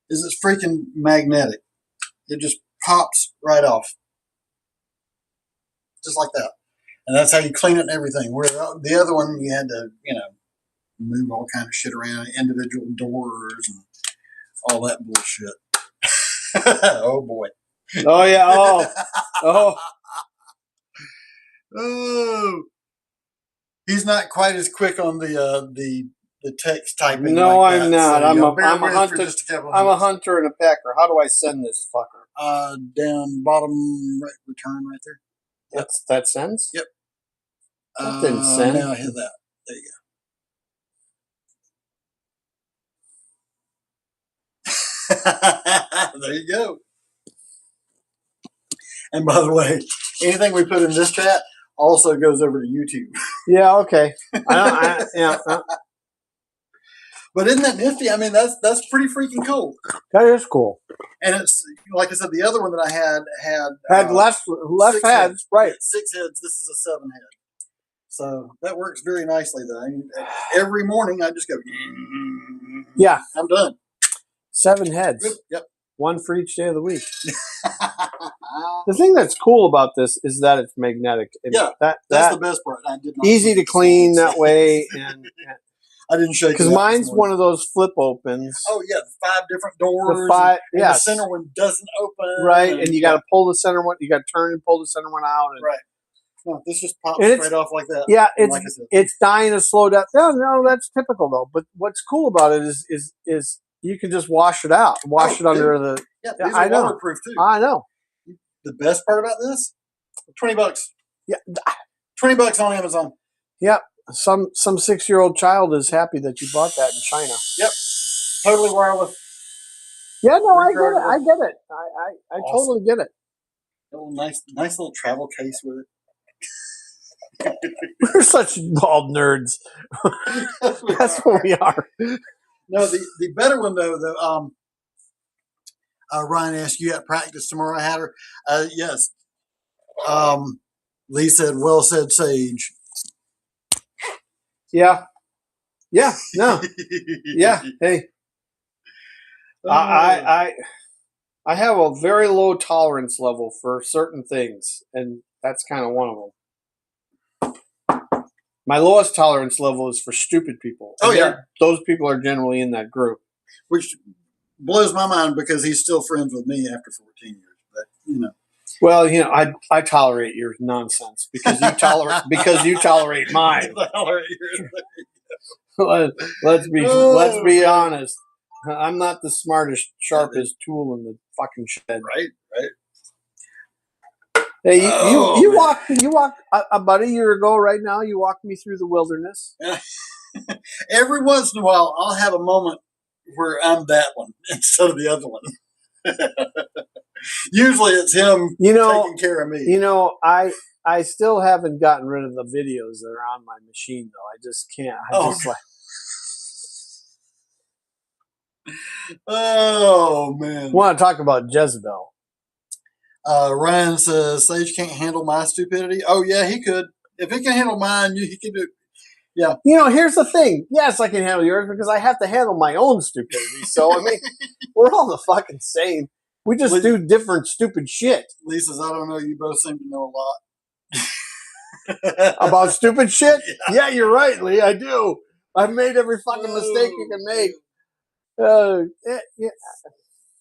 B: is it's freaking magnetic. It just pops right off. Just like that. And that's how you clean it and everything. Where the other one, you had to, move all kind of shit around, individual doors and all that bullshit. Oh, boy.
A: Oh, yeah. Oh.
B: Oh. He's not quite as quick on the text typing.
A: No,
B: like
A: I'm
B: that.
A: not.
B: So,
A: I'm a hunter and a pecker. How do I send this fucker?
B: Down bottom right return right there.
A: That sends?
B: Yep.
A: That didn't send.
B: Now hit that. There you go. There you go. And by the way, anything we put in this chat also goes over to YouTube.
A: Yeah, okay.
B: But isn't that nifty? I mean, that's pretty freaking cool.
A: That is cool.
B: And it's like I said, the other one that I had
A: less heads, right?
B: 6 heads. This is a 7 head. So that works very nicely, though. I mean, every morning I just go.
A: Yeah,
B: I'm done.
A: 7 heads.
B: Yep.
A: One for each day of the week. The thing that's cool about this is that it's magnetic. And
B: yeah, that's the best part. I did not
A: easy to clean that way, and
B: I didn't shake it
A: because mine's one of those flip opens.
B: Oh yeah, the 5 different doors.
A: And
B: the center one doesn't open.
A: Right, and you got to pull the center one. You got to turn and pull the center one out. And,
B: right. No, this just pops straight off like that.
A: Yeah, it's dying to slow down. No, that's typical though. But what's cool about it is you can just wash it out, it under the.
B: Yeah, these are waterproof too.
A: I know.
B: The best part about this, $20.
A: Yeah,
B: $20 on Amazon.
A: Yep. Some 6-year-old child is happy that you bought that in China.
B: Yep. Totally wireless.
A: Yeah, no, I get it. I
B: awesome.
A: Totally get it.
B: A little nice little travel case with it.
A: We're such bald nerds. That's what we are.
B: No, the better one though, Ryan asked, you at practice tomorrow? I had her. Yes. Lee said, well said, Sage.
A: Yeah. Yeah. No. Yeah. Hey. I have a very low tolerance level for certain things, and that's kind of one of them. My lowest tolerance level is for stupid people.
B: Oh yeah,
A: those people are generally in that group,
B: which blows my mind because he's still friends with me after 14 years. But you know,
A: well, you know, I tolerate your nonsense because you tolerate mine. Let's be honest. I'm not the smartest, sharpest tool in the fucking shed.
B: Right.
A: Hey, you walked about a year ago. Right now, you walked me through the wilderness.
B: Every once in a while, I'll have a moment where I'm that one instead of the other one. Usually, it's him taking care of me.
A: You know, I still haven't gotten rid of the videos that are on my machine, though. I just can't.
B: Oh man!
A: I want to talk about Jezebel.
B: Ryan says Sage can't handle my stupidity. Oh yeah, he could. If he can handle mine, he can do. Yeah.
A: You know, here's the thing. Yes, I can handle yours because I have to handle my own stupidity. So I mean, we're all the fucking same. We just do different stupid shit.
B: Lee says, I don't know. You both seem to know a
A: lot about stupid shit. Yeah, you're right, Lee. I do. I've made every fucking mistake you can make. Yeah.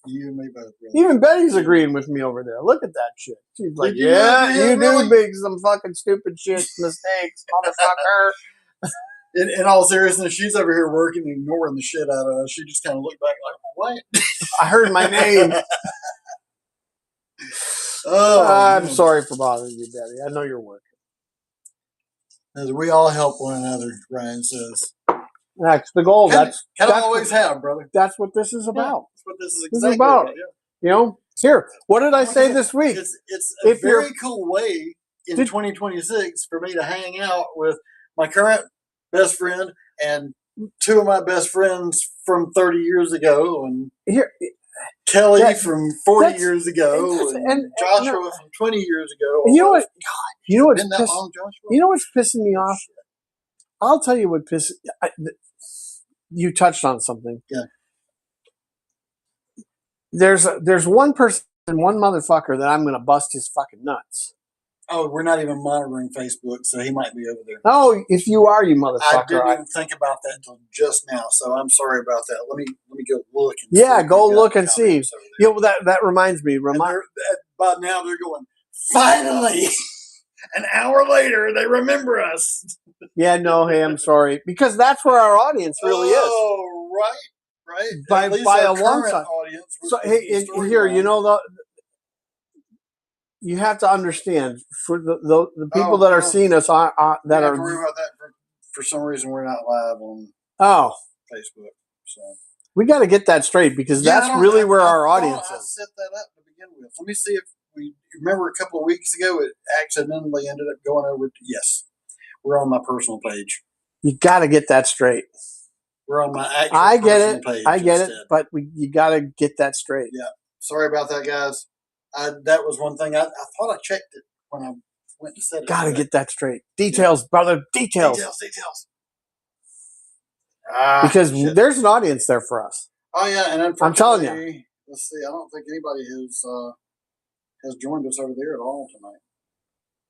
B: You and me both. Really.
A: Even Betty's agreeing with me over there. Look at that shit. She's like, yeah, you do make some fucking stupid shit mistakes, motherfucker.
B: In all seriousness, she's over here working and ignoring the shit out of us. She just kind of looked back like, what?
A: I heard my name. I'm sorry for bothering you, Betty. I know you're working.
B: As we all help one another, Ryan says.
A: That's the goal. That's
B: always have, brother.
A: That's what this is about.
B: Yeah, that's what this is exactly about. Yeah.
A: You know, here. What did I say this week?
B: It's a very cool way in 2026 for me to hang out with my current best friend and 2 of my best friends from 30 years ago, and Kelly from 40 years ago, and Joshua from 20 years ago.
A: You know what?
B: God,
A: you know what's
B: been that long, Joshua?
A: You know what's pissing me off? I'll tell you what pisses. You touched on something.
B: Yeah.
A: There's one person, one motherfucker that I'm going to bust his fucking nuts.
B: Oh, we're not even monitoring Facebook, so he might be over there.
A: Oh, if you are, you motherfucker!
B: I didn't even think about that until just now, so I'm sorry about that. Let me go look.
A: Go look and see. You know, that reminds me.
B: By now they're going. Finally, an hour later, they remember us.
A: Yeah, no, hey, I'm sorry, because that's where our audience really is.
B: Oh, right.
A: By a long shot. So hey, here, you know, you have to understand for the people that are seeing us that are.
B: Worry about that for some reason we're not live on Facebook. So
A: we got to get that straight because that's really where our audience is.
B: I set that up to begin with. Let me see if we remember a couple of weeks ago. It accidentally ended up going over to we're on my personal page.
A: You got to get that straight.
B: We're on my actual personal page.
A: I get it, but you got to get that straight.
B: Yeah. Sorry about that, guys. That was one thing. I thought I checked it when I went to set it.
A: Gotta get that straight. Details, brother. Details.
B: Details.
A: Because
B: Shit.
A: there's an audience there for us.
B: Oh yeah, and unfortunately,
A: I'm telling you.
B: Let's see. I don't think anybody has joined us over there at all tonight.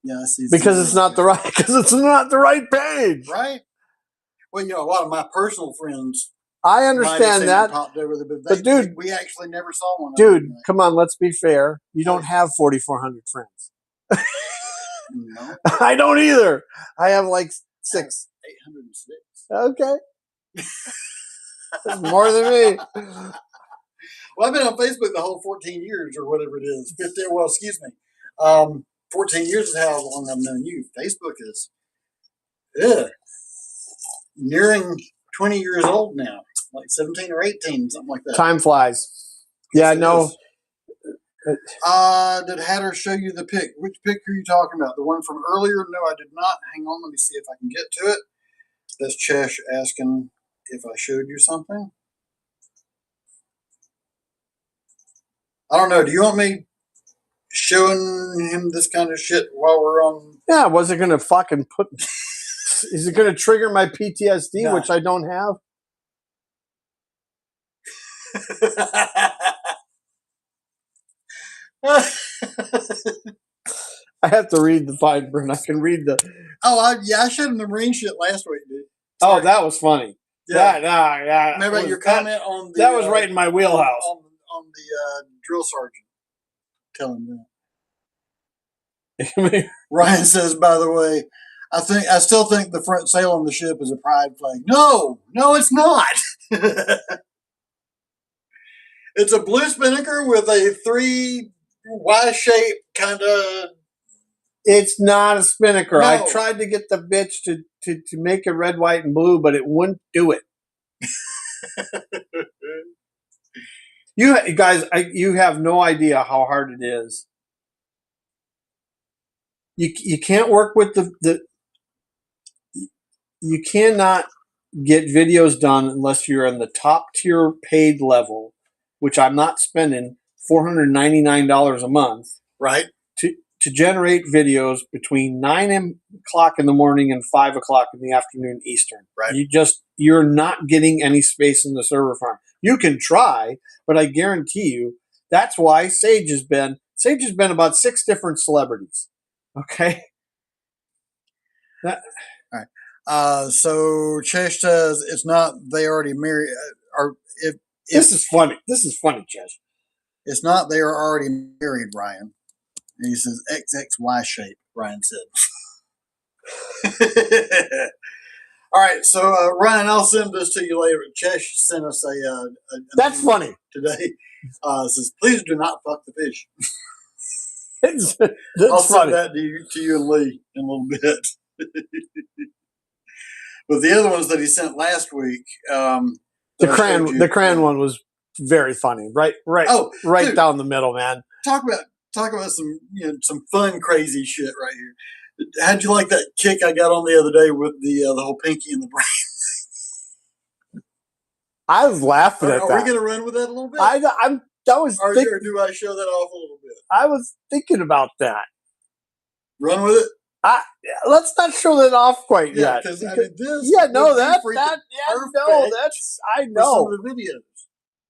B: Yeah, I see.
A: Because it's not the right. Because it's not the right page.
B: Right. Well, a lot of my personal friends.
A: I understand that.
B: Popped over there,
A: but dude,
B: we actually never saw one.
A: Dude, come on, let's be fair. You don't have 4,400 friends.
B: No,
A: I don't either. I have like
B: 806.
A: Okay, that's more than me.
B: Well, I've been on Facebook the whole 14 years or whatever it is. 15. Well, excuse me. 14 years is how long I've known you. Facebook is, nearing 20 years old now, like 17 or 18, something like that.
A: Time flies. Yeah, no.
B: Did Hatter show you the pic? Which pic are you talking about? The one from earlier? No, I did not. Hang on, let me see if I can get to it. That's Chesh asking if I showed you something. I don't know. Do you want me showing him this kind of shit while we're on?
A: Yeah, was it going to fucking put... Is it going to trigger my PTSD,
B: No.
A: which I don't have? I have to read the fine print. I can read the...
B: I showed him the Marine shit last week, dude.
A: Sorry. Oh, that was funny.
B: Yeah.
A: Yeah.
B: Remember your comment on the...
A: That was right in my wheelhouse.
B: On the drill sergeant. Tell him
A: that.
B: Ryan says, by the way, I still think the front sail on the ship is a pride flag. No, it's not. It's a blue spinnaker with a 3 Y-shaped kind of...
A: It's not a spinnaker.
B: No.
A: I tried to get the bitch to make it red, white, and blue, but it wouldn't do it. You guys, you have no idea how hard it is. You can't work with you cannot get videos done unless you're in the top tier paid level, which I'm not spending $499 a month,
B: right?
A: To generate videos between 9 o'clock in the morning and 5 o'clock in the afternoon Eastern.
B: Right.
A: You're not getting any space in the server farm. You can try, but I guarantee you that's why Sage has been about 6 different celebrities. Okay.
B: All right. So Chesh says it's not they already married, or if
A: this is funny. This is funny, Chesh.
B: It's not they are already married, Ryan. And he says XXY shape, Ryan said. All right, so Ryan, I'll send this to you later. Chesh sent us a
A: that's funny
B: today. Says, please do not fuck the fish.
A: I'll
B: send that to you and Lee in a little bit. But the other ones that he sent last week,
A: the cran one was very funny. Right
B: dude,
A: down the middle, man.
B: Talk about some fun, crazy shit right here. How'd you like that kick I got on the other day with the whole pinky in the brain?
A: I was laughing at that.
B: Are we going to run with that a little bit?
A: Or
B: do I show that off a little bit?
A: I was thinking about that.
B: Run with it.
A: Let's not show that off quite yet.
B: Because I
A: know. I know.
B: Some of the videos.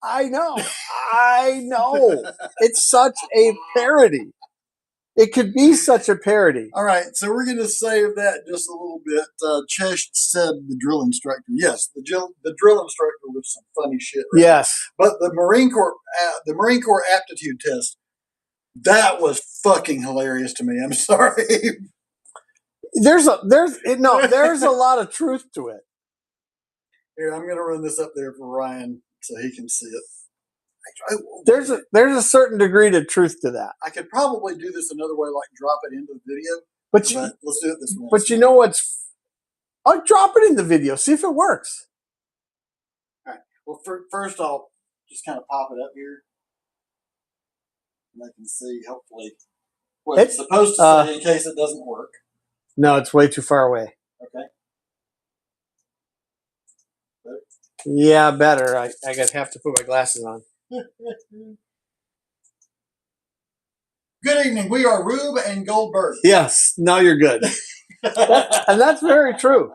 A: I know. It's such a parody. It could be such a parody.
B: All right, so we're going to save that just a little bit. Chesh said the drill instructor. Yes, the drill instructor with some funny shit. Right?
A: Yes,
B: but the Marine Corps aptitude test, that was fucking hilarious to me. I'm sorry.
A: There's a lot of truth to it.
B: Here, I'm going to run this up there for Ryan so he can see it.
A: There's a certain degree to truth to that.
B: I could probably do this another way, like drop it into the video.
A: But
B: let's do it this way.
A: But you know what's? I'll drop it in the video. See if it works.
B: All right. Well, first I'll just kind of pop it up here, and I can see hopefully what it's supposed to say in case it doesn't work.
A: No, it's way too far away.
B: Okay.
A: Yeah, better. I have to put my glasses on.
B: Good evening. We are Rube and Goldberg.
A: Yes, now you're good. And that's very true.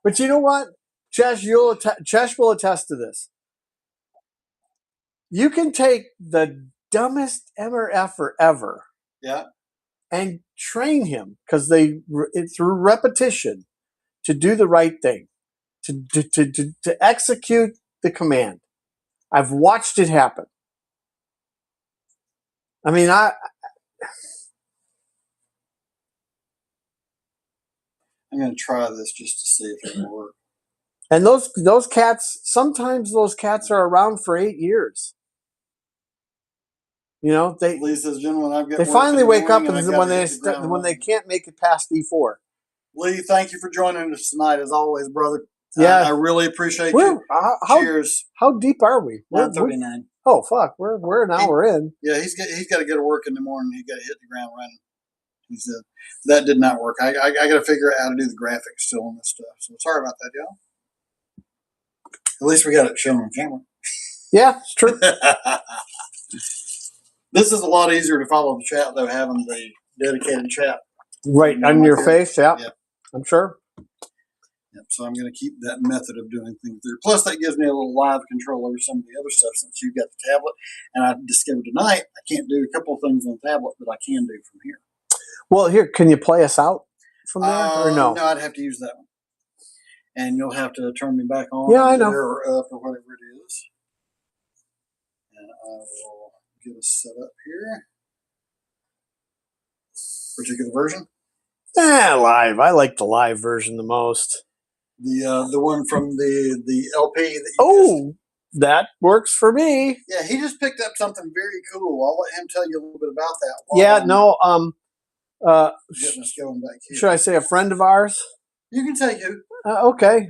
A: But you know what? Chesh will attest to this. You can take the dumbest MRFer ever
B: Yeah.
A: and train him because through repetition to do the right thing, to execute the command. I've watched it happen. I mean,
B: I'm going to try this just to see if it will work.
A: And those cats, sometimes those cats are around for 8 years. You know,
B: Lee says, gentlemen, I've got
A: they
B: work
A: finally
B: in the
A: wake up
B: morning
A: and
B: I
A: when
B: gotta hit the ground
A: when they
B: running.
A: can't make it past E4.
B: Lee, thank you for joining us tonight, as always, brother.
A: Yeah,
B: I really appreciate you. Cheers.
A: How deep are we?
B: 9:39.
A: Oh fuck, we're an hour in.
B: Yeah, he's got to go to work in the morning. He got to hit the ground running. He said that did not work. I got to figure out how to do the graphics still on this stuff. So sorry about that, y'all. At least we got it shown on camera.
A: Yeah, it's true.
B: This is a lot easier to follow the chat though, having the dedicated chat
A: right on your face. Yeah,
B: yep.
A: I'm sure.
B: Yep. So I'm going to keep that method of doing things there. Plus, that gives me a little live control over some of the other stuff since you've got the tablet. And I discovered tonight I can't do a couple of things on the tablet, but I can do from here.
A: Well, here, can you play us out from there or no?
B: No, I'd have to use that one. And you'll have to turn me back on
A: I know.
B: or up or whatever it is. And I will get us set up here. Particular version?
A: Live. I like the live version the most.
B: The one from the LP that
A: that works for me.
B: Yeah, he just picked up something very cool. I'll let him tell you a little bit about that.
A: Getting
B: us going back here.
A: Should I say a friend of ours?
B: You can say who.
A: Okay.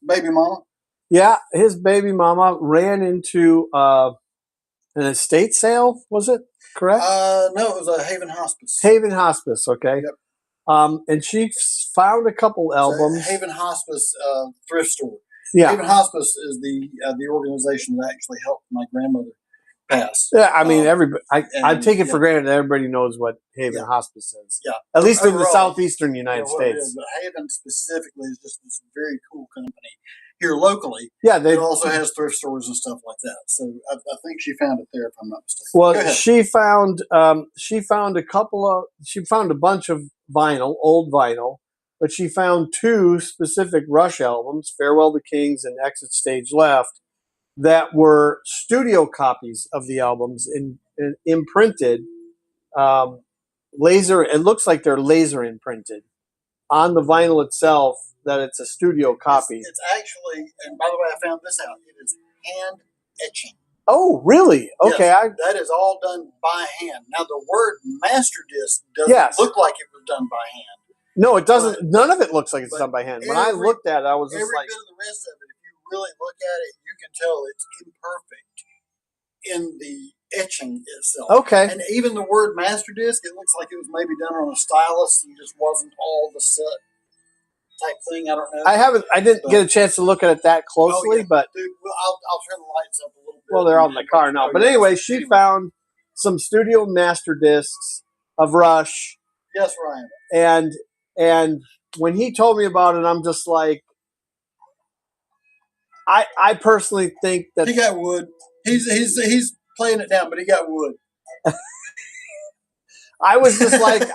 B: Baby mama.
A: Yeah, his baby mama ran into an estate sale. Was it correct?
B: No, it was a Haven Hospice.
A: Haven Hospice. Okay.
B: Yep.
A: And she found a couple albums.
B: Haven Hospice thrift store.
A: Yeah.
B: Haven Hospice is the organization that actually helped my grandmother pass.
A: Yeah, I mean, everybody. I take it for granted that everybody knows what Haven Hospice is.
B: Yeah,
A: at least in the southeastern United States.
B: But Haven specifically is just this very cool company here locally.
A: Yeah,
B: it also has thrift stores and stuff like that. So I think she found it there, if I'm not mistaken.
A: Well, she found a bunch of vinyl, old vinyl, but she found 2 specific Rush albums, Farewell to Kings and Exit Stage Left, that were studio copies of the albums in imprinted laser. It looks like they're laser imprinted on the vinyl itself. That it's a studio copy.
B: It's actually, and by the way, I found this out. It is hand etching.
A: Oh, really? Okay,
B: yes, that is all done by hand. Now the word master disc doesn't look like it was done by hand.
A: No, it doesn't. None of it looks like it's done by hand. When I looked at it, I was just like,
B: every bit of the rest of it. If you really look at it, you can tell it's imperfect in the etching itself.
A: Okay.
B: And even the word master disc, it looks like it was maybe done on a stylus and just wasn't all the set type thing. I don't know.
A: I didn't get a chance to look at it that closely, but
B: dude, I'll turn the lights up a little bit.
A: Well, they're out in the car now. But anyway, she found some studio master discs of Rush.
B: Yes, Ryan.
A: And when he told me about it, I'm just like, I personally think that
B: he got wood. He's playing it down, but he got wood.
A: I was just like,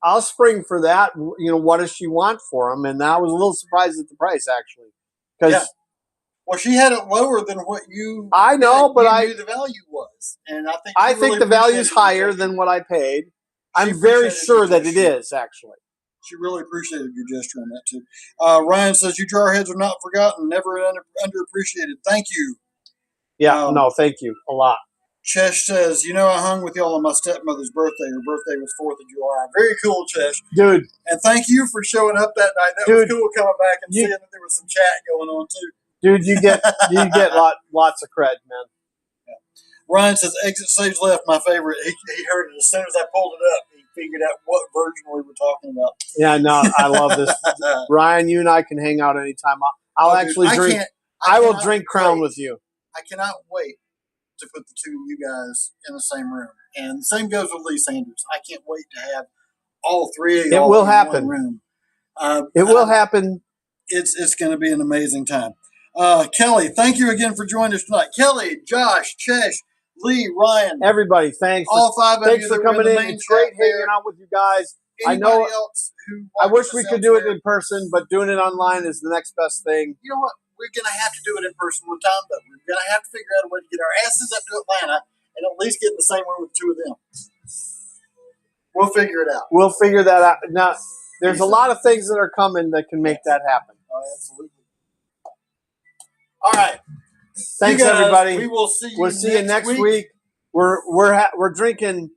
A: I'll spring for that. You know, what does she want for them? And I was a little surprised at the price, actually. Because
B: well, she had it lower than what you.
A: I know, but I
B: knew the value was, and
A: I think the value's higher than what I paid. I'm very sure that it is, actually.
B: She really appreciated your gesture on that too. Ryan says, "You jarheads are not forgotten, never underappreciated." Thank you.
A: Yeah, no, thank you a lot.
B: Chesh says, I hung with y'all on my stepmother's birthday. Her birthday was 4th of July. Very cool, Chesh.
A: Dude.
B: And thank you for showing up that night. That was cool coming back and seeing that there was some chat going on, too.
A: Dude, you get lots of cred, man.
B: Yeah. Ryan says, Exit Stage Left, my favorite. He heard it as soon as I pulled it up. He figured out what version we were talking about.
A: Yeah, no, I love this. Ryan, you and I can hang out anytime. I'll actually drink. I will drink Crown with you.
B: I cannot wait to put the two of you guys in the same room. And the same goes with Lee Sanders. I can't wait to have all three of
A: It
B: y'all
A: will
B: in
A: happen.
B: one room.
A: It will happen.
B: It's going to be an amazing time. Kelly, thank you again for joining us tonight. Kelly, Josh, Chesh, Lee, Ryan,
A: Everybody, thanks.
B: all five of
A: Thanks
B: you
A: for
B: that were
A: coming
B: in the
A: in.
B: main
A: It's great
B: chat
A: hanging
B: there.
A: out with you guys.
B: Anybody
A: I know.
B: else who
A: I wish
B: watches
A: we
B: us
A: could do it
B: elsewhere,
A: in person, but doing it online is the next best thing.
B: you know what? We're going to have to do it in person one time, though. We're going to have to figure out a way to get our asses up to Atlanta and at least get in the same room with two of them. We'll figure it out.
A: We'll figure that out. Now, there's a lot of things that are coming that can make that happen.
B: Oh, absolutely. All right.
A: Thanks,
B: guys,
A: everybody.
B: We will see you.
A: We'll see you next week. We're drinking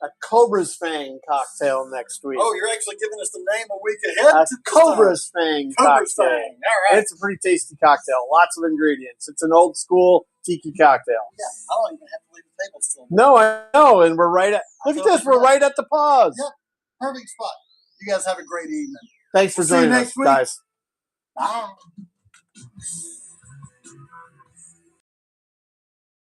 A: a Cobra's Fang cocktail next week.
B: Oh, you're actually giving us the name a week ahead.
A: A Cobra's Fang
B: Cobra's
A: cocktail.
B: Fang. All right.
A: It's a pretty tasty cocktail. Lots of ingredients. It's an old school tiki cocktail.
B: Yeah, I don't even have to leave the table still.
A: No, I know, and we're right at. Look at this. We're right at the pause.
B: Yep. Perfect spot. You guys have a great evening.
A: Thanks for joining us, guys.
B: Bye.